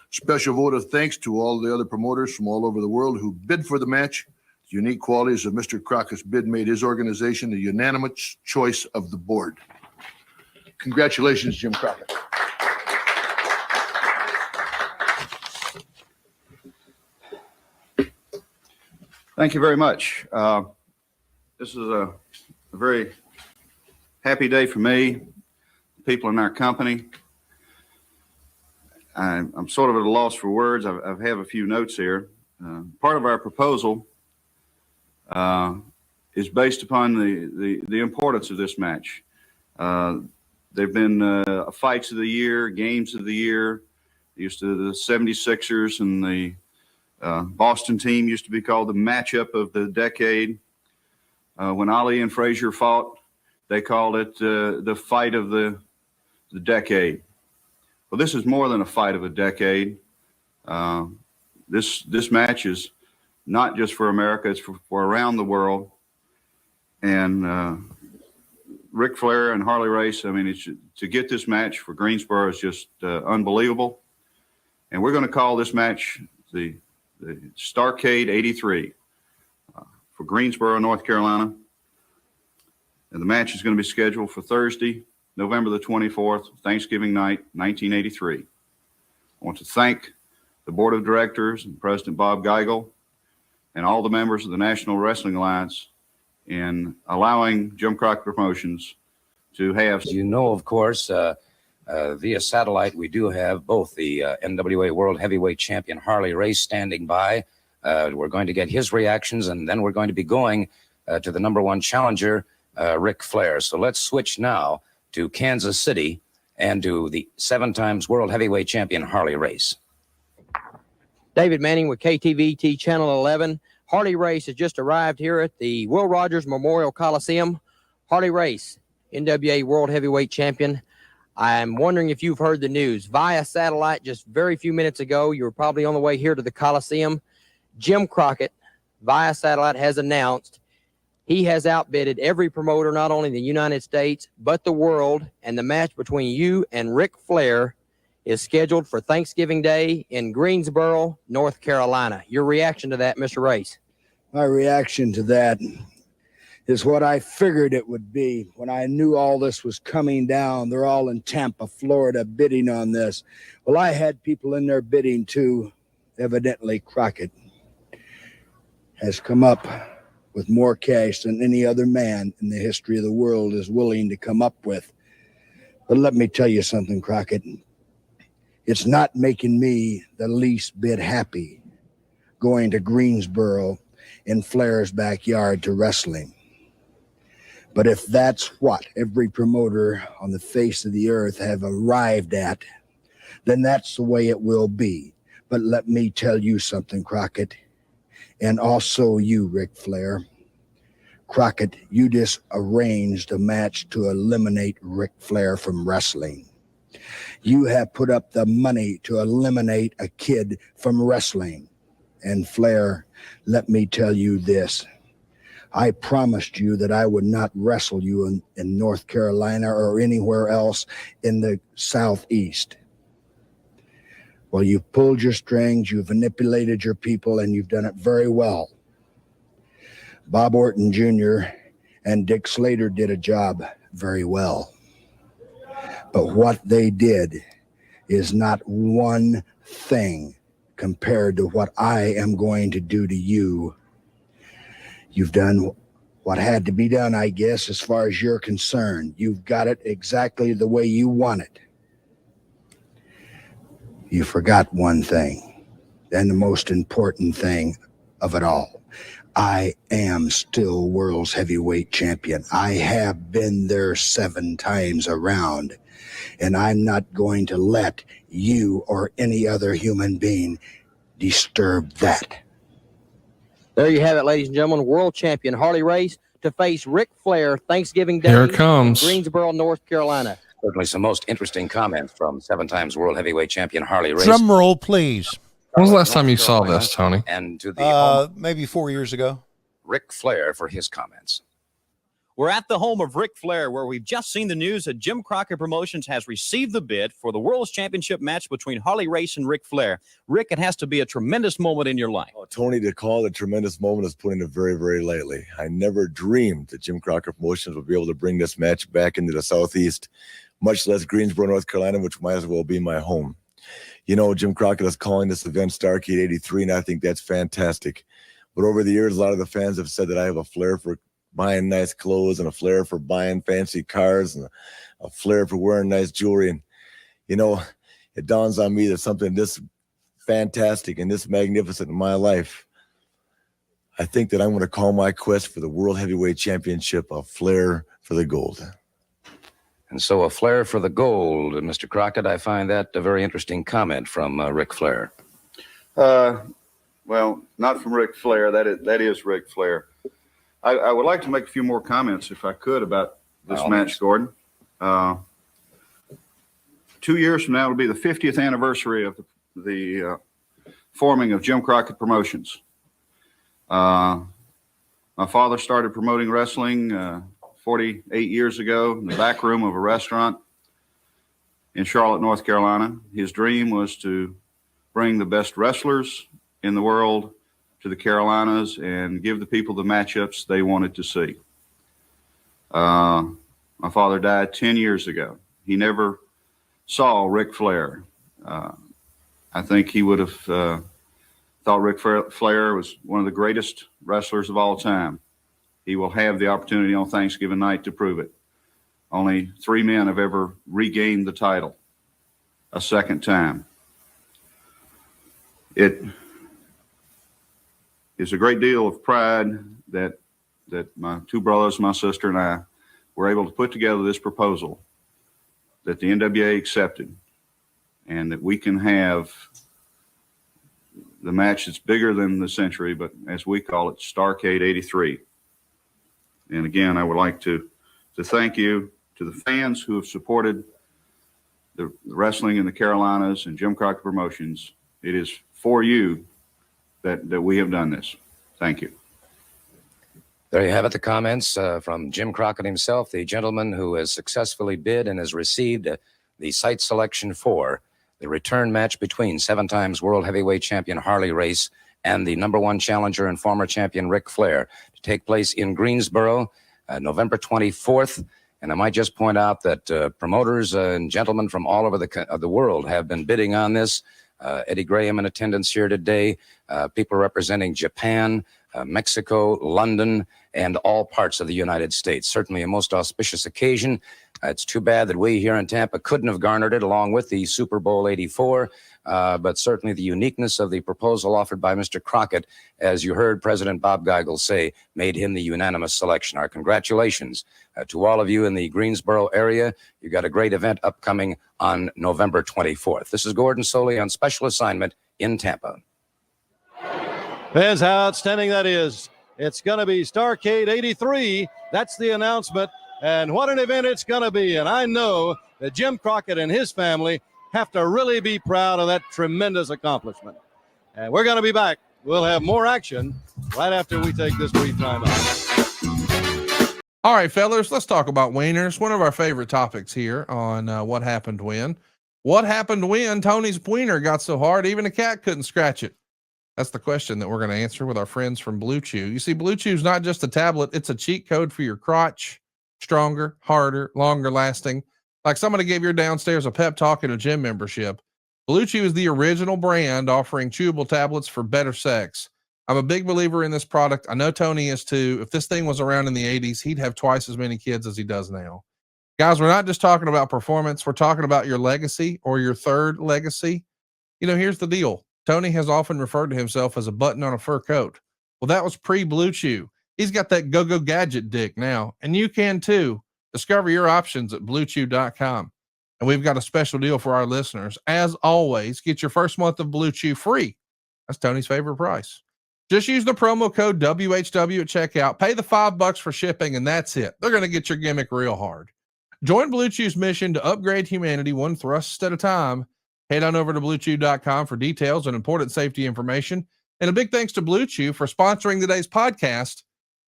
Special vote of thanks to all the other promoters from all over the world who bid for the match. The unique qualities of Mr. Crockett's bid made his organization the unanimous choice of the board. Congratulations, Jim Crockett. Thank you very much. This is a very happy day for me, people in our company. I'm sort of at a loss for words. I have a few notes here. Part of our proposal is based upon the importance of this match. There've been fights of the year, games of the year. Used to the 76ers and the Boston team used to be called the matchup of the decade. When Ali and Frazier fought, they called it the fight of the decade. Well, this is more than a fight of a decade. This match is not just for America, it's for around the world. And Ric Flair and Harley Race, I mean, to get this match for Greensboro is just unbelievable. And we're going to call this match the Starrcade 83 for Greensboro, North Carolina. And the match is going to be scheduled for Thursday, November the 24th, Thanksgiving night, 1983. I want to thank the Board of Directors and President Bob Caudle and all the members of the National Wrestling Alliance in allowing Jim Crockett Promotions to have. You know, of course, via satellite, we do have both the NWA World Heavyweight Champion Harley Race standing by. We're going to get his reactions, and then we're going to be going to the #1 challenger, Ric Flair. So let's switch now to Kansas City and to the 7 times World Heavyweight Champion Harley Race. David Manning with KTVT Channel 11. Harley Race has just arrived here at the Will Rogers Memorial Coliseum. Harley Race, NWA World Heavyweight Champion. I'm wondering if you've heard the news. Via satellite just very few minutes ago, you were probably on the way here to the Coliseum. Jim Crockett, via satellite, has announced he has outbidded every promoter, not only in the United States, but the world, and the match between you and Ric Flair is scheduled for Thanksgiving Day in Greensboro, North Carolina. Your reaction to that, Mr. Race? My reaction to that is what I figured it would be when I knew all this was coming down. They're all in Tampa, Florida, bidding on this. Well, I had people in there bidding too. Evidently, Crockett has come up with more cash than any other man in the history of the world is willing to come up with. But let me tell you something, Crockett. It's not making me the least bit happy going to Greensboro in Flair's backyard to wrestling. But if that's what every promoter on the face of the earth have arrived at, then that's the way it will be. But let me tell you something, Crockett, and also you, Ric Flair. Crockett, you just arranged a match to eliminate Ric Flair from wrestling. You have put up the money to eliminate a kid from wrestling. And Flair, let me tell you this. I promised you that I would not wrestle you in North Carolina or anywhere else in the Southeast. Well, you've pulled your strings, you've manipulated your people, and you've done it very well. Bob Orton Jr. and Dick Slater did a job very well. But what they did is not one thing compared to what I am going to do to you. You've done what had to be done, I guess, as far as you're concerned. You've got it exactly the way you want it. You forgot one thing, and the most important thing of it all. I am still world's heavyweight champion. I have been there 7 times around, and I'm not going to let you or any other human being disturb that. There you have it, ladies and gentlemen. World champion Harley Race to face Ric Flair Thanksgiving Day Here it comes. in Greensboro, North Carolina. Certainly some most interesting comments from 7 times world heavyweight champion Harley Race. Drum roll, please. When was the last time you saw this, Tony? And to the Maybe 4 years ago. Ric Flair for his comments. We're at the home of Ric Flair, where we've just seen the news that Jim Crockett Promotions has received the bid for the World's Championship match between Harley Race and Ric Flair. Rick, it has to be a tremendous moment in your life. Oh, Tony, to call it a tremendous moment is putting it very, very lightly. I never dreamed that Jim Crockett Promotions would be able to bring this match back into the Southeast, much less Greensboro, North Carolina, which might as well be my home. You know, Jim Crockett is calling this event Starrcade 83, and I think that's fantastic. But over the years, a lot of the fans have said that I have a flair for buying nice clothes and a flair for buying fancy cars and a flair for wearing nice jewelry. And, you know, it dawns on me that something this fantastic and this magnificent in my life, I think that I'm going to call my quest for the World Heavyweight Championship a flair for the gold. And so a flair for the gold. Mr. Crockett, I find that a very interesting comment from Ric Flair. Well, not from Ric Flair. That is Ric Flair. I would like to make a few more comments, if I could, about this match, Gordon. 2 years from now will be the 50th anniversary of the forming of Jim Crockett Promotions. My father started promoting wrestling 48 years ago in the back room of a restaurant in Charlotte, North Carolina. His dream was to bring the best wrestlers in the world to the Carolinas and give the people the matchups they wanted to see. My father died 10 years ago. He never saw Ric Flair. I think he would have thought Ric Flair was one of the greatest wrestlers of all time. He will have the opportunity on Thanksgiving night to prove it. Only 3 men have ever regained the title a second time. It is a great deal of pride that my 2 brothers, my sister, and I were able to put together this proposal that the NWA accepted, and that we can have the match that's bigger than the century, but as we call it, Starrcade 83. And again, I would like to thank you to the fans who have supported the wrestling in the Carolinas and Jim Crockett Promotions. It is for you that we have done this. Thank you. There you have it, the comments from Jim Crockett himself, the gentleman who has successfully bid and has received the site selection for the return match between 7 times world heavyweight champion Harley Race and the #1 challenger and former champion Ric Flair to take place in Greensboro, November 24th. And I might just point out that promoters and gentlemen from all over the world have been bidding on this. Eddie Graham in attendance here today, people representing Japan, Mexico, London, and all parts of the United States. Certainly a most auspicious occasion. It's too bad that we here in Tampa couldn't have garnered it along with the Super Bowl 84, but certainly the uniqueness of the proposal offered by Mr. Crockett, as you heard President Bob Caudle say, made him the unanimous selection. Our congratulations to all of you in the Greensboro area. You've got a great event upcoming on November 24th. This is Gordon Soley on special assignment in Tampa. Depends how outstanding that is. It's going to be Starrcade 83. That's the announcement. And what an event it's going to be. And I know that Jim Crockett and his family have to really be proud of that tremendous accomplishment. And we're going to be back. We'll have more action right after we take this brief time out. All right, fellas, let's talk about wieners. One of our favorite topics here on What Happened When. What happened when Tony's wiener got so hard even a cat couldn't scratch it? That's the question that we're going to answer with our friends from Blue Chew. You see, Blue Chew is not just a tablet. It's a cheat code for your crotch. Stronger, harder, longer lasting. Like somebody gave your downstairs a pep talk and a gym membership. Blue Chew is the original brand offering chewable tablets for better sex. I'm a big believer in this product. I know Tony is too. If this thing was around in the 80s, he'd have twice as many kids as he does now. Guys, we're not just talking about performance. We're talking about your legacy or your third legacy. You know, here's the deal. Tony has often referred to himself as a button on a fur coat. Well, that was pre-Blue Chew. He's got that go-go gadget dick now, and you can too. Discover your options at bluechew.com. And we've got a special deal for our listeners. As always, get your first month of Blue Chew free. That's Tony's favorite price. Just use the promo code WHW at checkout. Pay the $5 for shipping, and that's it. They're going to get your gimmick real hard. Join Blue Chew's mission to upgrade humanity one thrust at a time. Head on over to bluechew.com for details and important safety information. And a big thanks to Blue Chew for sponsoring today's podcast.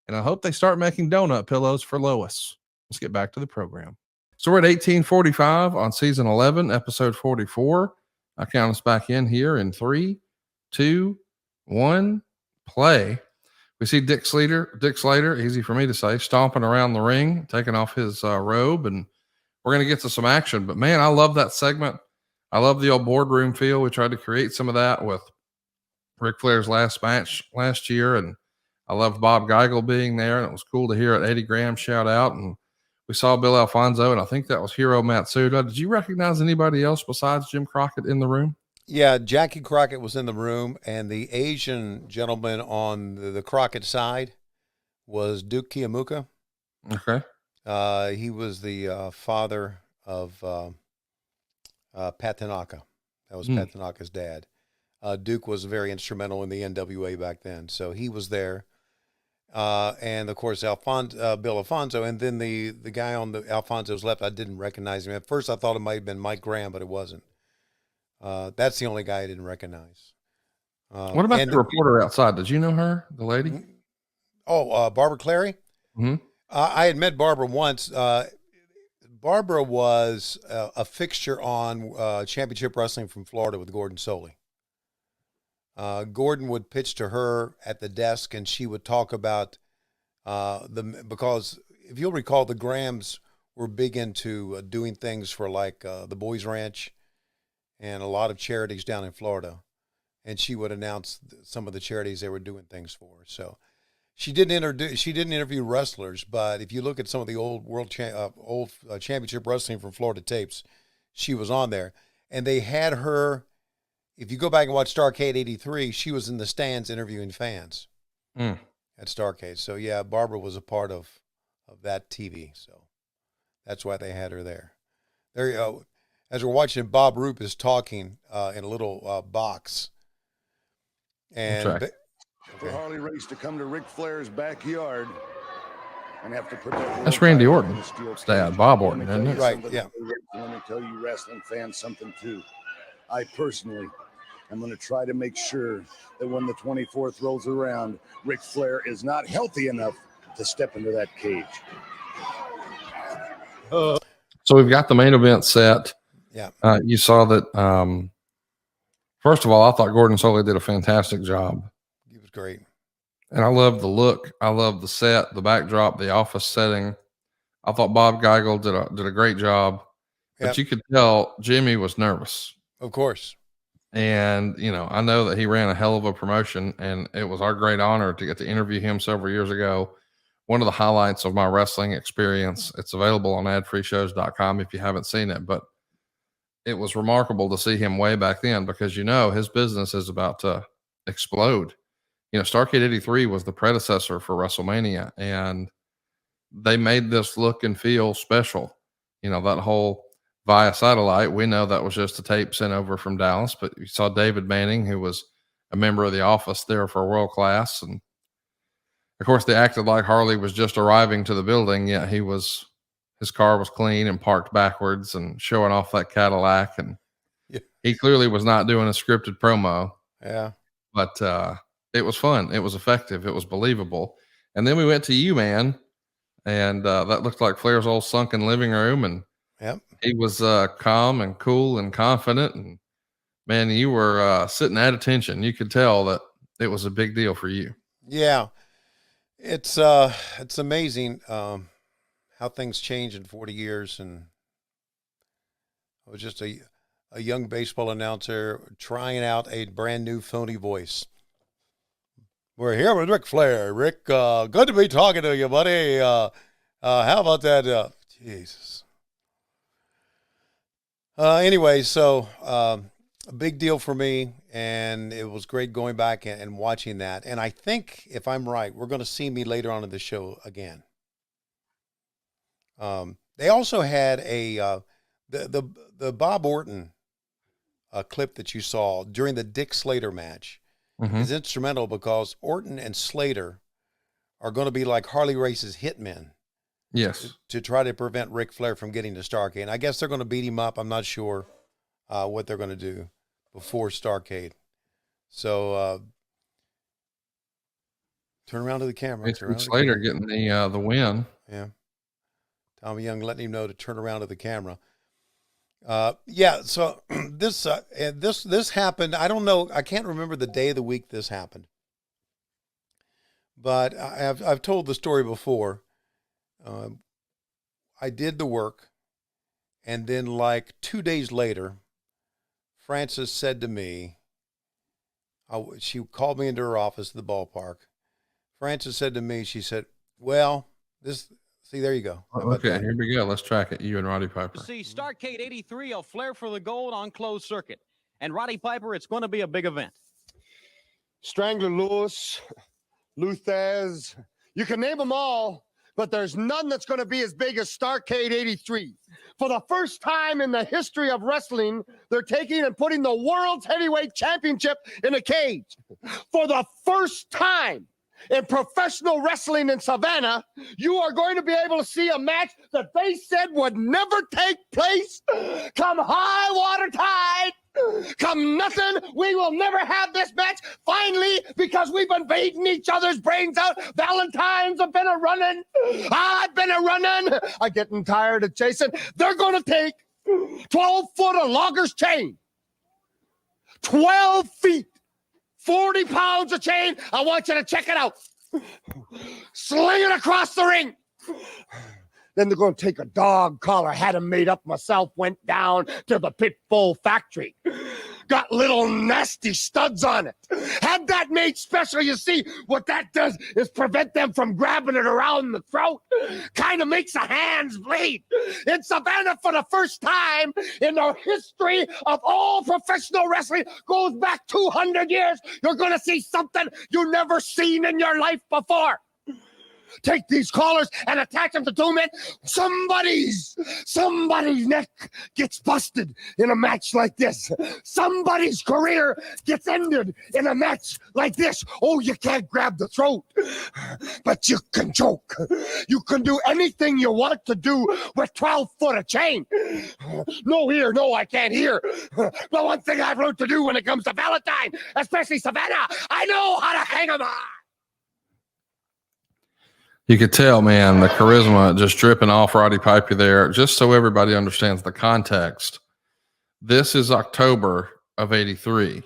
And I hope they start making donut pillows for Lois. Let's get back to the program. So we're at 1845 on season 11, episode 44. I count us back in here in 3, 2, 1, play. We see Dick Slater, easy for me to say, stomping around the ring, taking off his robe, and we're going to get to some action. But man, I love that segment. I love the old boardroom feel. We tried to create some of that with Ric Flair's last match last year, and I loved Bob Caudle being there, and it was cool to hear Eddie Graham shout out. And we saw Bill Alfonso, and I think that was Hiro Matsuda. Did you recognize anybody else besides Jim Crockett in the room? Yeah, Jackie Crockett was in the room, and the Asian gentleman on the Crockett side was Duke Kiyomuka. Okay. He was the father of Pat Tanaka. That was Pat Tanaka's dad. Duke was very instrumental in the NWA back then, so he was there. And of course, Bill Alfonso, and then the guy on the Alfonso's left, I didn't recognize him. At first, I thought it might have been Mike Graham, but it wasn't. That's the only guy I didn't recognize. What about the reporter outside? Did you know her, the lady? Oh, Barbara Clary? Mm-hmm. I had met Barbara once. Barbara was a fixture on Championship Wrestling from Florida with Gordon Soley. Gordon would pitch to her at the desk, and she would talk about because if you'll recall, the Grahams were big into doing things for like the Boys Ranch and a lot of charities down in Florida, and she would announce some of the charities they were doing things for. So she didn't interview wrestlers, but if you look at some of the old Championship Wrestling from Florida tapes, she was on there, and they had her. If you go back and watch Starrcade 83, she was in the stands interviewing fans at Starrcade. So, yeah, Barbara was a part of that TV. So that's why they had her there. There you go. As we're watching, Bob Roop is talking in a little box. And for Harley Race to come to Ric Flair's backyard and have to protect. That's Randy Orton's dad, Bob Orton, isn't it? Right, yeah. Let me tell you, wrestling fans, something too. I personally am going to try to make sure that when the 24th rolls around, Ric Flair is not healthy enough to step into that cage. So we've got the main event set. Yeah. You saw that. First of all, I thought Gordon Soley did a fantastic job. He was great. And I love the look. I love the set, the backdrop, the office setting. I thought Bob Caudle did a great job. But you could tell Jimmy was nervous. Of course. And, you know, I know that he ran a hell of a promotion, and it was our great honor to get to interview him several years ago one of the highlights of my wrestling experience. It's available on adfreeshows.com if you haven't seen it, but it was remarkable to see him way back then because, his business is about to explode. Starrcade 83 was the predecessor for WrestleMania, and they made this look and feel special. That whole via satellite, we know that was just a tape sent over from Dallas, but you saw David Manning, who was a member of the office there for World Class. And of course, they acted like Harley was just arriving to the building, yet his car was clean and parked backwards and showing off that Cadillac. And he clearly was not doing a scripted promo. Yeah. But it was fun. It was effective. It was believable. And then we went to U-Man, and that looked like Flair's old sunken living room. And he was calm and cool and confident. And man, you were sitting at attention. You could tell that it was a big deal for you. Yeah. It's amazing how things change in 40 years. And I was just a young baseball announcer trying out a brand new phony voice. We're here with Ric Flair. Rick, good to be talking to you, buddy. How about that? Jesus. Anyway, so a big deal for me, and it was great going back and watching that. And I think, if I'm right, we're going to see me later on in the show again. They also had the Bob Orton clip that you saw during the Dick Slater match. Is instrumental because Orton and Slater are going to be like Harley Race's hitmen. Yes. To try to prevent Ric Flair from getting to Starrcade. And I guess they're going to beat him up. I'm not sure what they're going to do before Starrcade. So turn around to the camera. Slater getting the win. Yeah. Tommy Young letting him know to turn around to the camera. So this happened. I don't know. I can't remember the day of the week this happened. But I've told the story before. I did the work, and then like 2 days later, Frances said to me, she called me into her office at the ballpark. Frances said to me, she said, well, see, there you go. Okay, here we go. Let's track it. You and Roddy Piper. See, Starrcade 83, a Flair for the gold on closed circuit. And Roddy Piper, it's going to be a big event. Strangler Lewis, Luthez, you can name them all, but there's none that's going to be as big as Starrcade 83. For the first time in the history of wrestling, they're taking and putting the World's Heavyweight Championship in a cage. For the first time in professional wrestling in Savannah, you are going to be able to see a match that they said would never take place. Come high water tide, come nothing, we will never have this match. Finally, because we've been beating each other's brains out. Valentine's have been a running. I've been a running. I'm getting tired of chasing. They're going to take 12 foot of logger's chain, 12 feet, 40 pounds of chain. I want you to check it out. Sling it across the ring. Then they're going to take a dog collar, had him made up myself, went down to the pit bull factory. Got little nasty studs on it. Had that made special. You see, what that does is prevent them from grabbing it around the throat. Kind of makes the hands bleed. In Savannah, for the first time in the history of all professional wrestling, goes back 200 years, you're going to see something you never seen in your life before. Take these collars and attach them to two men. Somebody's neck gets busted in a match like this. Somebody's career gets ended in a match like this. Oh, you can't grab the throat, but you can choke. You can do anything you want to do with 12 foot of chain. No here, no, I can't hear. But one thing I've learned to do when it comes to Valentine, especially Savannah, I know how to hang 'em on. You could tell, man, the charisma just dripping off Roddy Piper there. Just so everybody understands the context, this is October of 83.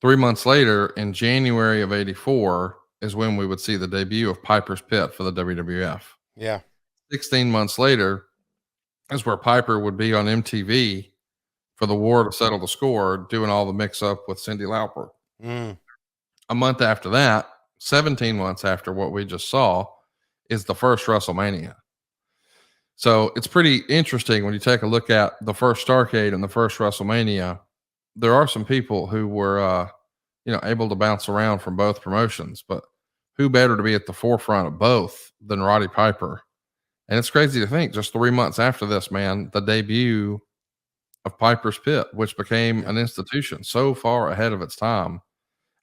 3 months later, in January of 84, is when we would see the debut of Piper's Pit for the WWF. Yeah. 16 months later is where Piper would be on MTV for the War to Settle the Score, doing all the mix-up with Cyndi Lauper. A month after that, 17 months after what we just saw, is the first WrestleMania. So it's pretty interesting when you take a look at the first Starrcade and the first WrestleMania. There are some people who were, able to bounce around from both promotions, but who better to be at the forefront of both than Roddy Piper? And it's crazy to think just 3 months after this, man, the debut of Piper's Pit, which became an institution so far ahead of its time.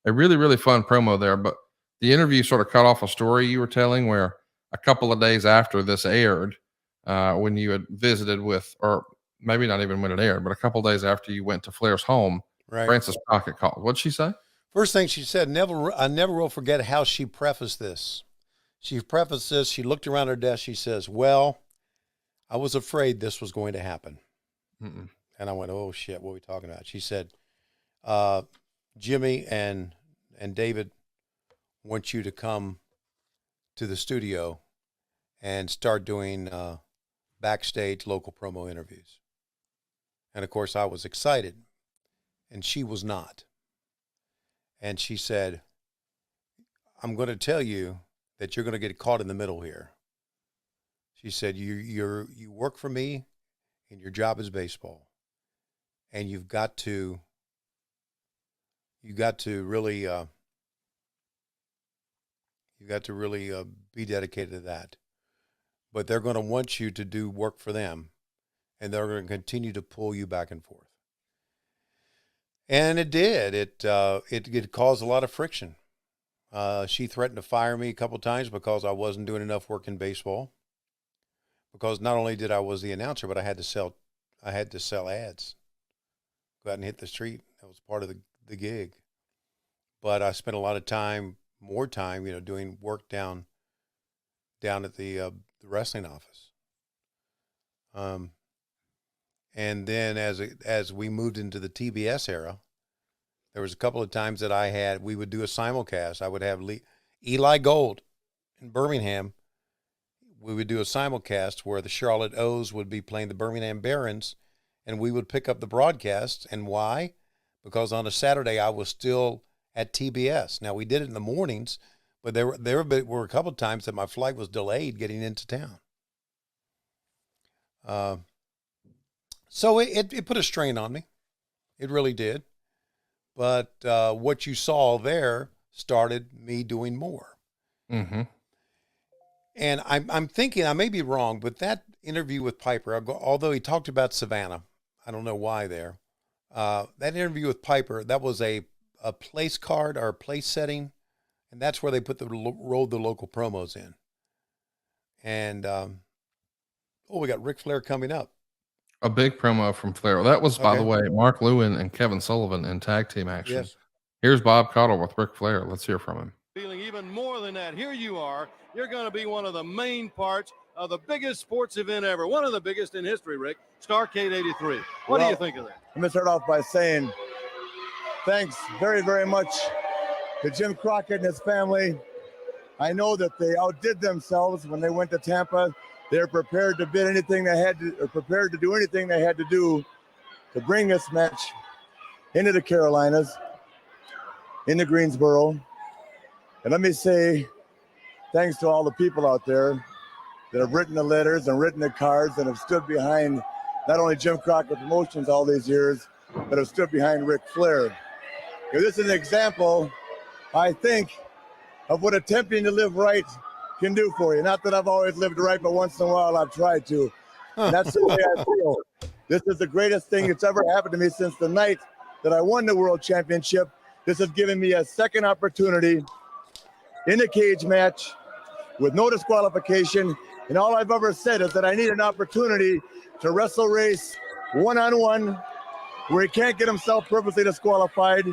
A really, really fun promo there. But the interview sort of cut off a story you were telling where a couple of days after this aired, when you had visited with, or maybe not even when it aired, but a couple of days after you went to Flair's home, Right. Frances Crockett called. What'd she say? First thing she said, I never will forget how she prefaced this. She prefaced this. She looked around her desk. She says, well, I was afraid this was going to happen. Mm-mm. And I went, oh, shit, what are we talking about? She said, Jimmy and David want you to come to the studio and start doing backstage local promo interviews. And, of course, I was excited, and she was not. And she said, I'm going to tell you that you're going to get caught in the middle here. She said, you work for me, and your job is baseball. And you've got to really be dedicated to that. But they're going to want you to do work for them, and they're going to continue to pull you back and forth. And it did. It caused a lot of friction. She threatened to fire me a couple times because I wasn't doing enough work in baseball. Because not only did I was the announcer, but I had to sell ads. Go out and hit the street. That was part of the gig. But I spent a lot of more time, doing work down at the wrestling office. And then as we moved into the TBS era, there was a couple of times that we would do a simulcast. I would have Eli Gold in Birmingham. We would do a simulcast where the Charlotte O's would be playing the Birmingham Barons, and we would pick up the broadcast. And why? Because on a Saturday I was still at TBS. Now, we did it in the mornings, but there were a couple of times that my flight was delayed getting into town. So it put a strain on me. It really did. But what you saw there started me doing more. Mm-hmm. And I'm thinking, I may be wrong, but that interview with Piper, although he talked about Savannah, I don't know why there. That interview with Piper, that was a place card or a place setting, and that's where they rolled the local promos in. And we got Ric Flair coming up. A big promo from Flair. That was, by the way, Mark Lewin and Kevin Sullivan in tag team action. Yes. Here's Bob Caudle with Ric Flair. Let's hear from him. Feeling even more than that. Here you are. You're going to be one of the main parts of the biggest sports event ever. One of the biggest in history, Rick. Starrcade 83. What do you think of that? Let me start off by saying thanks very, very much to Jim Crockett and his family. I know that they outdid themselves when they went to Tampa. They're prepared to bid anything they had to, or prepared to do anything they had to do to bring this match into the Carolinas, into Greensboro. And let me say thanks to all the people out there that have written the letters and written the cards and have stood behind not only Jim Crockett Promotions all these years, but have stood behind Ric Flair. This is an example, I think, of what attempting to live right can do for you. Not that I've always lived right, but once in a while I've tried to. And that's the way I feel. This is the greatest thing that's ever happened to me since the night that I won the World Championship. This has given me a second opportunity in a cage match with no disqualification. And all I've ever said is that I need an opportunity to wrestle Race one-on-one, where he can't get himself purposely disqualified,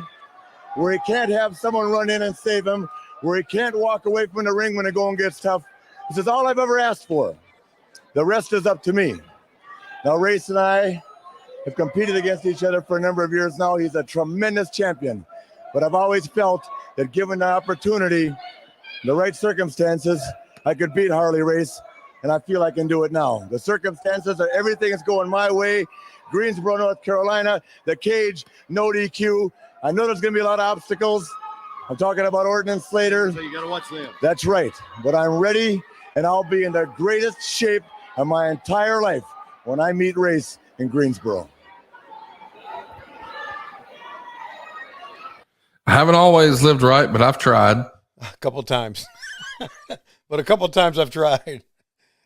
where he can't have someone run in and save him, where he can't walk away from the ring when the going gets tough. This is all I've ever asked for. The rest is up to me. Now, Race and I have competed against each other for a number of years now. He's a tremendous champion. But I've always felt that given the opportunity, the right circumstances, I could beat Harley Race, and I feel I can do it now. The circumstances are everything is going my way. Greensboro, North Carolina, the cage, no DQ. I know there's going to be a lot of obstacles. I'm talking about Orton and Slater. So you got to watch them. That's right. But I'm ready and I'll be in the greatest shape of my entire life when I meet Race in Greensboro. I haven't always lived right, but I've tried. A couple times. But a couple times I've tried.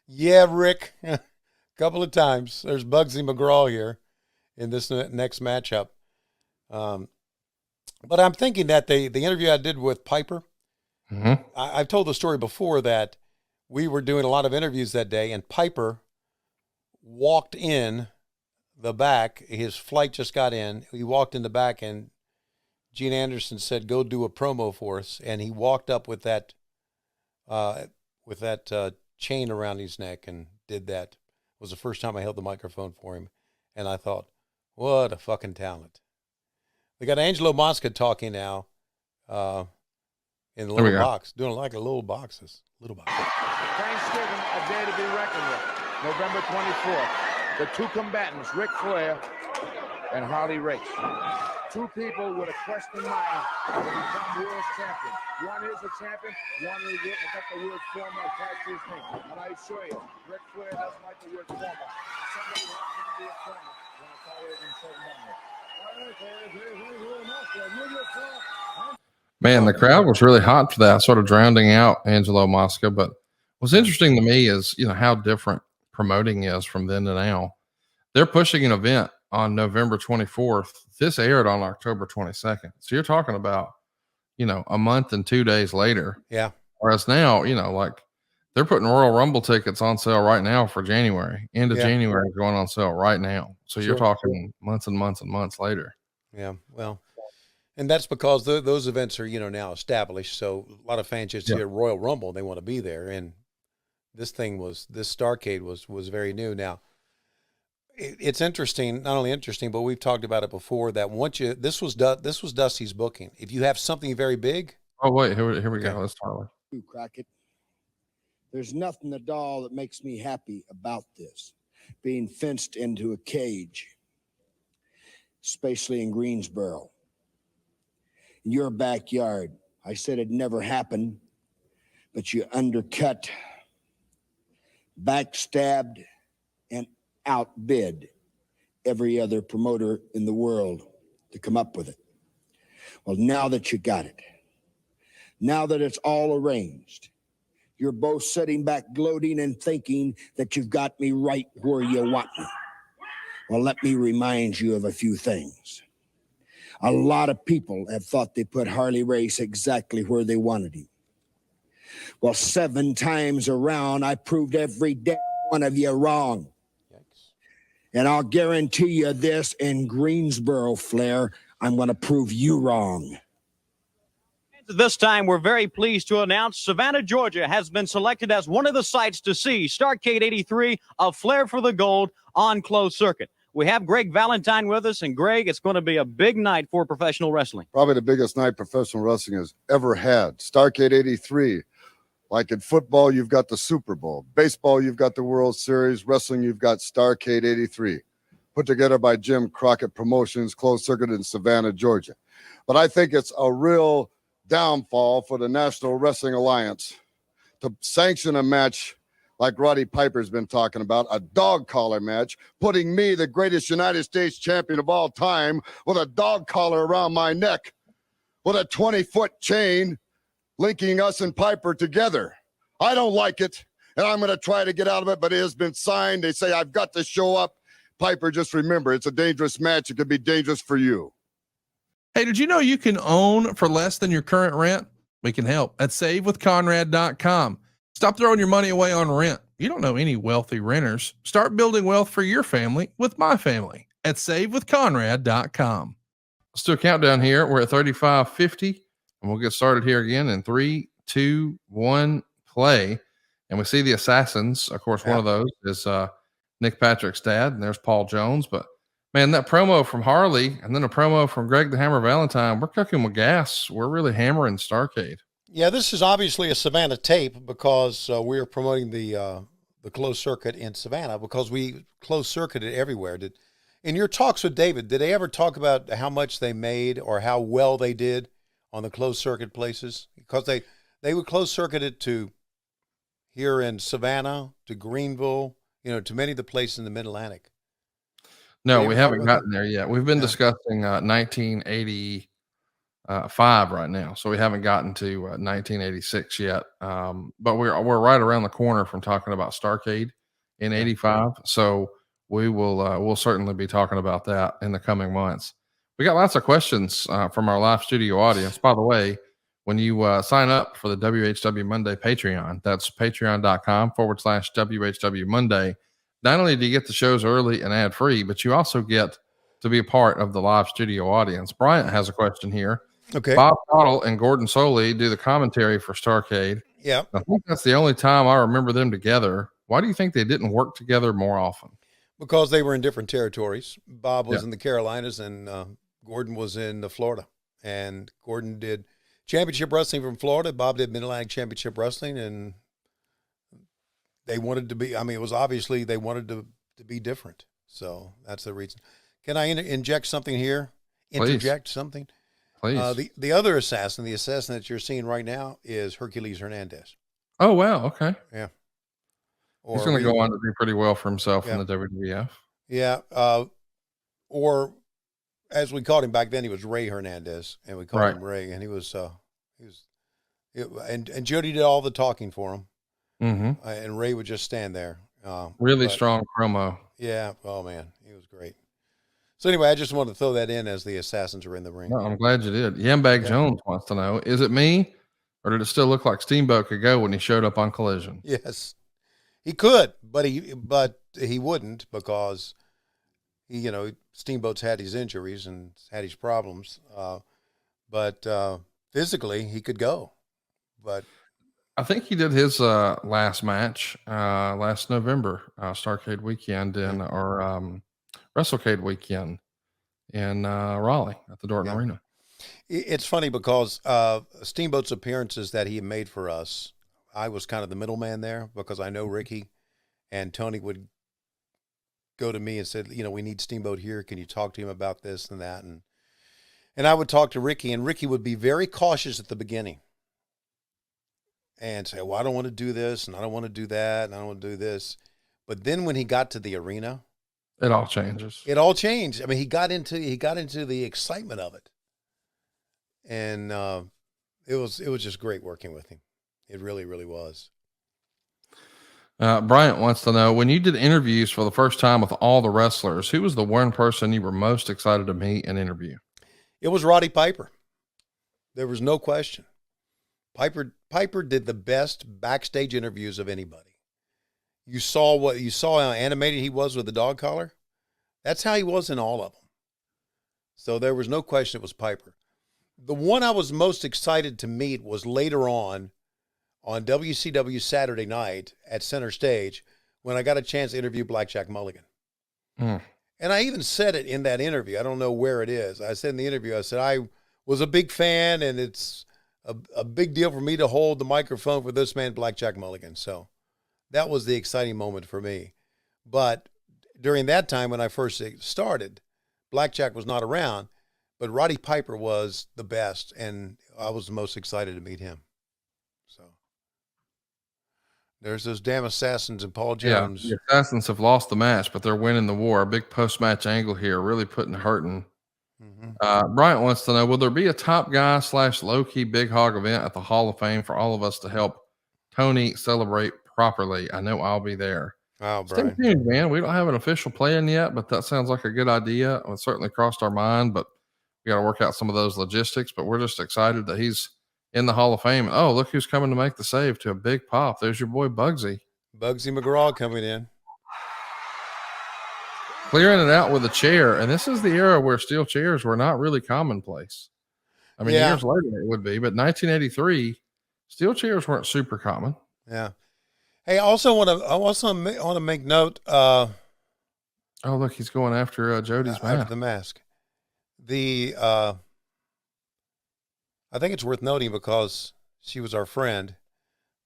Yeah, Rick. A couple of times. There's Bugsy McGraw here in this next matchup. But I'm thinking that the interview I did with Piper, I've told the story before that we were doing a lot of interviews that day, and Piper walked in the back. His flight just got in. He walked in the back, and Gene Anderson said, "Go do a promo for us." And he walked up with that chain around his neck and did that. It was the first time I held the microphone for him. And I thought, what a fucking talent. We got Angelo Mosca talking now in the little box, doing like a little boxes. Thanksgiving, a day to be reckoned with. November 24th. The two combatants, Ric Flair and Harley Race. Two people with a question mind to become world champion. One is a champion, one is got the word former attached to his name. And I assure you, Ric Flair doesn't like the word former. Somebody wants him to be a former when it's already been said and done. Man, the crowd was really hot for that, sort of drowning out Angelo Mosca. But what's interesting to me is, how different promoting is from then to now. They're pushing an event on November 24th. This aired on October 22nd. So you're talking about, a month and 2 days later. Yeah. Whereas now, like they're putting Royal Rumble tickets on sale right now for January. End of January going on sale right now. So you're talking months and months and months later. Yeah. Well, and that's because those events are, now established. So a lot of fans just hear Royal Rumble and they want to be there. And this Starrcade was very new. Now, it's interesting, not only interesting, but we've talked about it before that this was Dusty's booking. If you have something very big. Oh, wait, here we go. Let's talk. Crockett. There's nothing at all that makes me happy about this, being fenced into a cage, especially in Greensboro. In your backyard, I said it'd never happen, but you undercut, backstabbed, and outbid every other promoter in the world to come up with it. Well, now that you got it, now that it's all arranged, you're both sitting back gloating and thinking that you've got me right where you want me. Well, let me remind you of a few things. A lot of people have thought they put Harley Race exactly where they wanted him. Well, 7 times around, I proved every damn one of you wrong. And I'll guarantee you this, in Greensboro, Flair, I'm going to prove you wrong. This time, we're very pleased to announce Savannah, Georgia has been selected as one of the sites to see Starrcade 83, A Flair for the Gold on closed circuit. We have Greg Valentine with us, and Greg, it's going to be a big night for professional wrestling. Probably the biggest night professional wrestling has ever had. Starrcade 83. Like in football, you've got the Super Bowl. Baseball, you've got the World Series. Wrestling, you've got Starrcade 83. Put together by Jim Crockett Promotions, closed circuit in Savannah, Georgia. But I think it's a real downfall for the National Wrestling Alliance to sanction a match like Roddy Piper's been talking about, a dog collar match, putting me, the greatest United States champion of all time, with a dog collar around my neck, with a 20-foot chain linking us and Piper together. I don't like it, and I'm going to try to get out of it, but it has been signed. They say I've got to show up. Piper, just remember, it's a dangerous match. It could be dangerous for you. Hey, did you know you can own for less than your current rent? We can help at savewithconrad.com. Stop throwing your money away on rent. You don't know any wealthy renters. Start building wealth for your family with my family at savewithconrad.com. Let's do a countdown here. We're at 35:50. And we'll get started here again in 3, 2, 1, play. And we see the Assassins. Of course, one of those is Nick Patrick's dad, and there's Paul Jones. But man, that promo from Harley and then a promo from Greg the Hammer Valentine, we're cooking with gas. We're really hammering Starrcade. Yeah, this is obviously a Savannah tape because we are promoting the closed circuit in Savannah because we closed circuited everywhere. In your talks with David, did they ever talk about how much they made or how well they did on the closed circuit places? Because they would close circuit it to here in Savannah to Greenville, to many of the places in the Mid-Atlantic? No, we haven't gotten there yet. We've been discussing 1985 right now, so we haven't gotten to 1986 yet. But we're right around the corner from talking about Starrcade in '85. So we'll certainly be talking about that in the coming months. We got lots of questions from our live studio audience. By the way, when you sign up for the WHW Monday Patreon, that's patreon.com/WHW Monday. Not only do you get the shows early and ad free, but you also get to be a part of the live studio audience. Bryant has a question here. Okay. Bob Caudle and Gordon Soley do the commentary for Starrcade. Yeah. I think that's the only time I remember them together. Why do you think they didn't work together more often? Because they were in different territories. Bob was in the Carolinas and Gordon was in Florida. And Gordon did championship wrestling from Florida. Bob did Mid-Atlantic Championship Wrestling, and they wanted to be, it was obviously they wanted to be different. So that's the reason. Can I inject something here? Interject something? Please. The other assassin, the assassin that you're seeing right now is Hercules Hernandez. Oh, wow. Okay. Yeah. He's going to go on to do pretty well for himself in the WWF. Yeah. Or as we called him back then, he was Ray Hernandez, and we called him Ray, and he was and Jody did all the talking for him. Mm-hmm. And Ray would just stand there. Really strong promo. Yeah. Oh, man. He was great. So anyway, I just wanted to throw that in as the assassins are in the ring. No, I'm glad you did. Yambag Jones wants to know, is it me, or did it still look like Steamboat could go when he showed up on Collision? Yes. He could, but he wouldn't because Steamboat's had his injuries and had his problems. But physically he could go. But I think he did his last match last November, Starrcade weekend or WrestleCade weekend in Raleigh at the Dorton Arena. It's funny because Steamboat's appearances that he made for us, I was kind of the middleman there because I know Ricky and Tony would go to me and said, we need Steamboat here. Can you talk to him about this and that? And I would talk to Ricky, and Ricky would be very cautious at the beginning and say, well, I don't want to do this, and I don't want to do that, and I don't want to do this. But then when he got to the arena, it all changes. It all changed. He got into the excitement of it. And it was just great working with him. It really, really was. Bryant wants to know, when you did interviews for the first time with all the wrestlers, who was the one person you were most excited to meet and interview? It was Roddy Piper. There was no question. Piper did the best backstage interviews of anybody. You saw how animated he was with the dog collar. That's how he was in all of them. So there was no question it was Piper. The one I was most excited to meet was later on WCW Saturday night at Center Stage when I got a chance to interview Blackjack Mulligan. And I even said it in that interview. I don't know where it is. I said in the interview, I said, I was a big fan, and it's a big deal for me to hold the microphone for this man, Blackjack Mulligan. So that was the exciting moment for me. But during that time when I first started, Blackjack was not around, but Roddy Piper was the best, and I was the most excited to meet him. So there's those damn assassins and Paul Jones. Yeah, the assassins have lost the match, but they're winning the war. A big post-match angle here, really hurting. Bryant wants to know, will there be a top guy / low-key big hog event at the Hall of Fame for all of us to help Tony celebrate properly? I know I'll be there. Oh, Stay tuned, man. We don't have an official plan yet, but that sounds like a good idea. It certainly crossed our mind, but we got to work out some of those logistics. But we're just excited that he's in the Hall of Fame. Oh, look who's coming to make the save to a big pop. There's your boy Bugsy. Bugsy McGraw coming in. Clearing it out with a chair. And this is the era where steel chairs were not really commonplace. I mean, years later it would be, but 1983, steel chairs weren't super common. Yeah. Hey, I also want to make note. Oh, look, he's going after Jody's mask. After the mask. I think it's worth noting because she was our friend.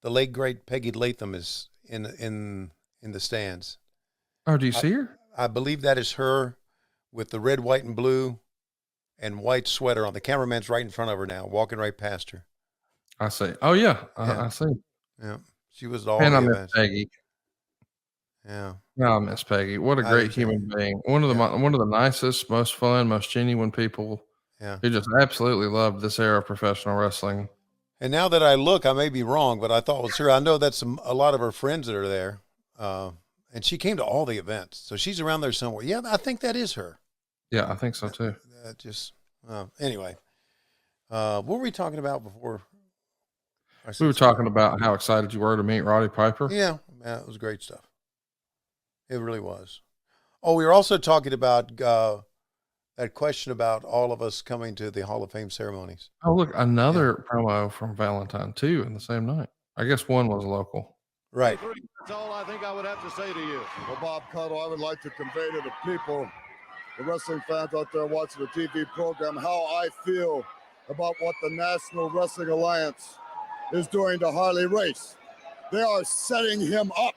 The late great Peggy Latham is in the stands. Oh, do you see her? I believe that is her with the red, white, and blue and white sweater on. The cameraman's right in front of her now, walking right past her. I see. Oh, yeah. I see. Yeah. She was at all And I the miss events. Peggy. Yeah. No, I miss Peggy. What a I great do too. human being. One of the nicest, most fun, most genuine people Yeah. who just absolutely loved this era of professional wrestling. And now that I look, I may be wrong, but I thought it was her. I know that's a lot of her friends that are there. And she came to all the events. So she's around there somewhere. Yeah, I think that is her. Yeah, I think so too. Anyway, what were we talking about before? We were talking about how excited you were to meet Roddy Piper. Yeah, it was great stuff. It really was. Oh, we were also talking about that question about all of us coming to the Hall of Fame ceremonies. Oh, look, another promo from Valentine, too, in the same night. I guess one was local. Right. That's all I think I would have to say to you. Well, Bob Caudle, I would like to convey to the people, the wrestling fans out there watching the TV program, how I feel about what the National Wrestling Alliance is doing to Harley Race. They are setting him up.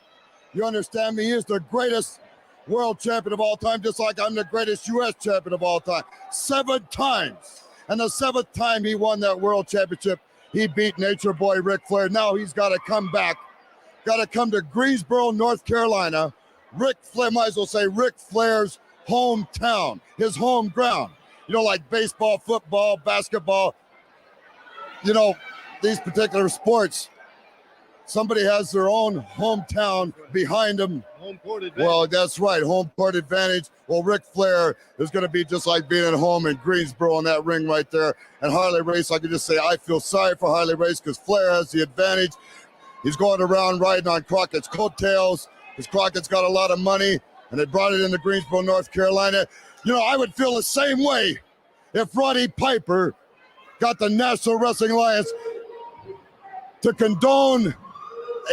You understand me? He is the greatest world champion of all time, just like I'm the greatest U.S. champion of all time. 7 times. And the 7th time he won that world championship, he beat Nature Boy Ric Flair. Now he's got to come back. Got to come to Greensboro, North Carolina. Ric Flair, might as well say Ric Flair's hometown, his home ground. You know, like baseball, football, basketball, you know, these particular sports, somebody has their own hometown behind them. Home court advantage. Well, that's right, home court advantage. Well, Ric Flair is going to be just like being at home in Greensboro in that ring right there. And Harley Race, I can just say I feel sorry for Harley Race because Flair has the advantage. He's going around riding on Crockett's coattails because Crockett's got a lot of money, and they brought it into Greensboro, North Carolina. You know, I would feel the same way if Roddy Piper got the National Wrestling Alliance to condone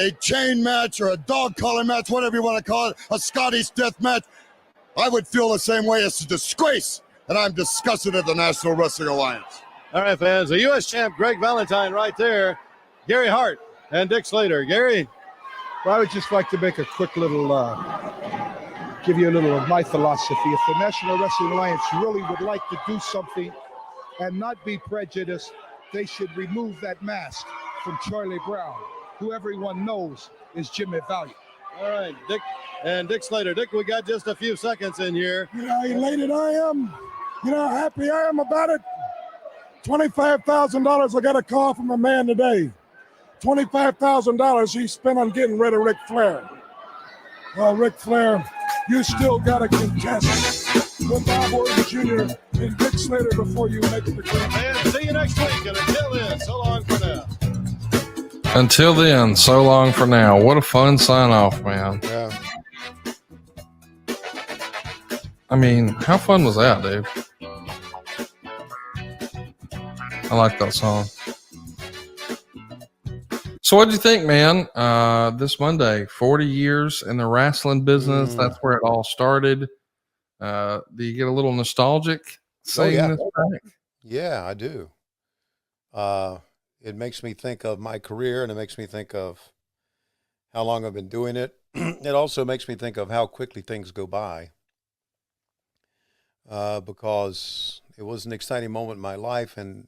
a chain match or a dog collar match, whatever you want to call it, a Scottish death match. I would feel the same way. It's a disgrace, and I'm disgusted at the National Wrestling Alliance. All right, fans, the U.S. champ Greg Valentine right there, Gary Hart and Dick Slater. Gary? Well, I would just like to make a quick little, give you a little of my philosophy. If the National Wrestling Alliance really would like to do something and not be prejudiced, they should remove that mask from Charlie Brown, who everyone knows is Jimmy Valiant. All right, Dick and Dick Slater. Dick, we got just a few seconds in here. You know how elated I am? You know how happy I am about it? $25,000 I got a call from a man today. $25,000 he spent on getting rid of Ric Flair. Well, Ric Flair, you still got to contest with Bob Orton Jr. and Dick Slater before you make the grand. And see you next week. And until then, so long for now. Until then, so long for now. What a fun sign off, man. Yeah. I mean, how fun was that, dude? I like that song. So what'd you think, man? This Monday, 40 years in the wrestling business. That's where it all started. Do you get a little nostalgic seeing this back? Yeah, I do. It makes me think of my career, and it makes me think of how long I've been doing it. It also makes me think of how quickly things go by, because it was an exciting moment in my life, and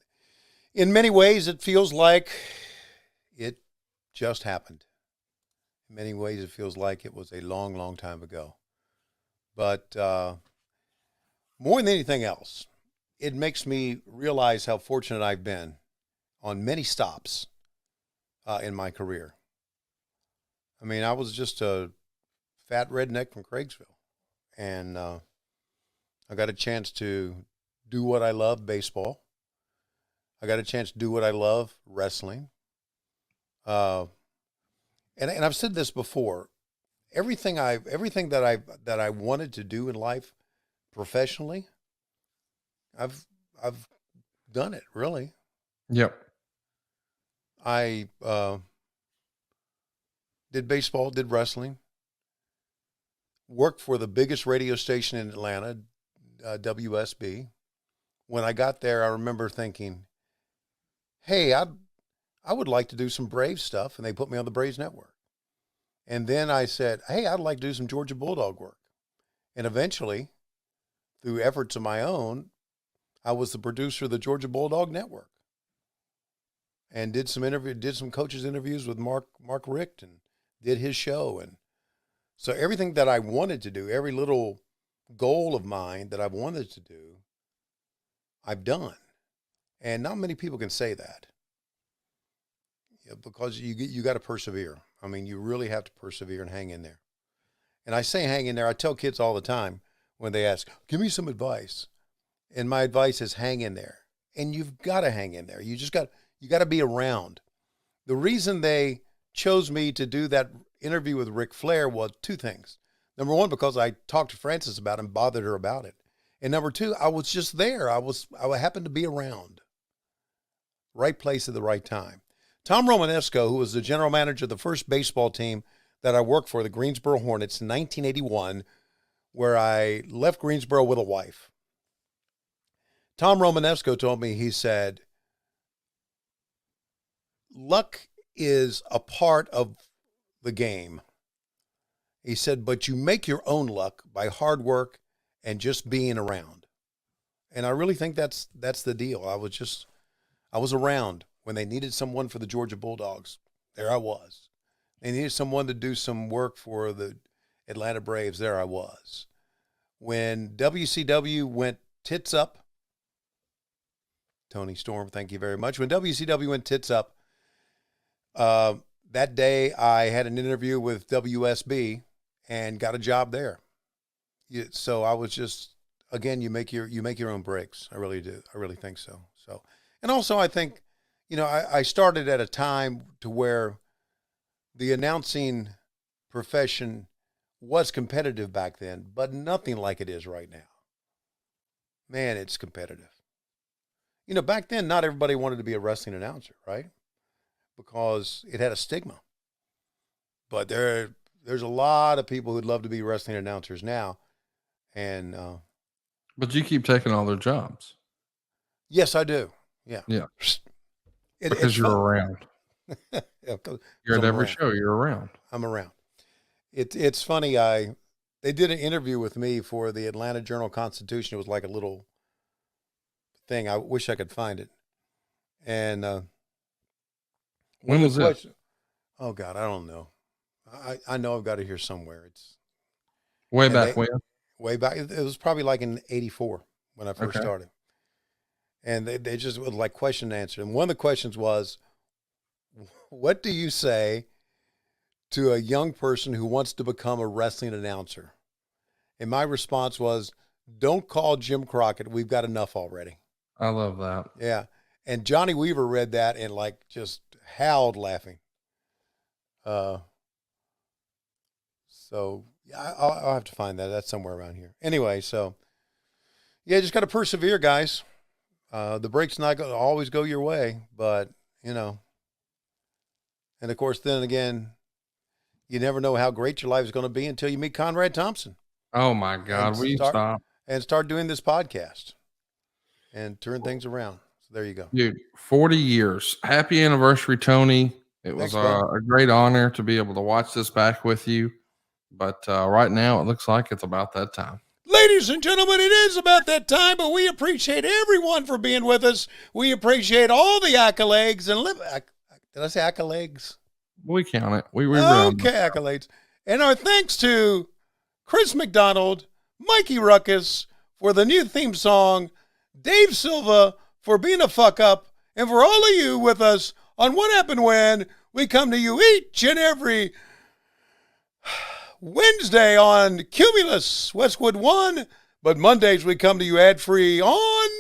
in many ways it feels like it just happened. In many ways it feels like it was a long, long time ago. But more than anything else, it makes me realize how fortunate I've been on many stops in my career. I mean, I was just a fat redneck from Craigsville, and I got a chance to do what I love, baseball. I got a chance to do what I love, wrestling. And I've said this before. Everything that I wanted to do in life, professionally, I've done it, really. Yep. I did baseball, did wrestling, worked for the biggest radio station in Atlanta, WSB. When I got there, I remember thinking, hey, I would like to do some Braves stuff, and they put me on the Braves network. And then I said, hey, I'd like to do some Georgia Bulldog work. And eventually, through efforts of my own, I was the producer of the Georgia Bulldog network. and did some coaches interviews with Mark Richt, and did his show. And so everything that I wanted to do, every little goal of mine that I've wanted to do, I've done. And not many people can say that, because you got to persevere. I mean, you really have to persevere and hang in there. And I say hang in there. I tell kids all the time when they ask, give me some advice. And my advice is hang in there. And you've got to hang in there. You got to be around. The reason they chose me to do that interview with Ric Flair was two things. Number one, because I talked to Frances about it and bothered her about it. And number two, I was just there. I happened to be around. Right place at the right time. Tom Romanesco, who was the general manager of the first baseball team that I worked for, the Greensboro Hornets, in 1981, where I left Greensboro with a wife. Tom Romanesco told me, he said, luck is a part of the game. He said, but you make your own luck by hard work and just being around. And I really think that's the deal. I was around when they needed someone for the Georgia Bulldogs. There I was. They needed someone to do some work for the Atlanta Braves. There I was. When WCW went tits up, Tony Storm, thank you very much. When WCW went tits up, that day I had an interview with WSB and got a job there. So I was just, again, you make your own breaks. I really do. I really think so. And also I think, I started at a time to where the announcing profession was competitive back then, but nothing like it is right now. Man, it's competitive. Back then, not everybody wanted to be a wrestling announcer, right? Because it had a stigma. But there's a lot of people who'd love to be wrestling announcers now. And but you keep taking all their jobs. Yes, I do. Yeah. Yeah. Because you're around. Yeah, you're at every show. You're around. I'm around. It's funny. They did an interview with me for the Atlanta Journal-Constitution. It was like a little thing. I wish I could find it. And when was it? Oh God, I don't know. I know I've got it here somewhere. It's way back when. Way back. It was probably like in '84 when I first started. And they just would like question and answer. And one of the questions was, what do you say to a young person who wants to become a wrestling announcer? And my response was, don't call Jim Crockett. We've got enough already. I love that. Yeah. And Johnny Weaver read that and like just howled laughing. So yeah, I'll have to find that. That's somewhere around here. Anyway, so yeah, just got to persevere, guys. The break's not going to always go your way, but and of course, then again, you never know how great your life is going to be until you meet Conrad Thompson. Oh my God, will you stop? And start doing this podcast and turn things around. So there you go. Dude, 40 years. Happy anniversary, Tony. It was a great honor to be able to watch this back with you. But right now, it looks like it's about that time. Ladies and gentlemen, it is about that time, but we appreciate everyone for being with us. We appreciate all the accolades. Did I say accolades? We count it. We okay, accolades. And our thanks to Chris McDonald, Mikey Ruckus for the new theme song, Dave Silva for being a fuck up, and for all of you with us on What Happened When. We come to you each and every Wednesday on Cumulus Westwood 1, but Mondays we come to you ad-free on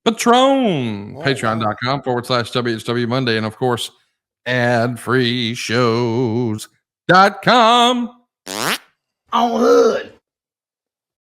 Patron. Patreon.com/WHW Monday. And of course, adfreeshows.com. On Hood.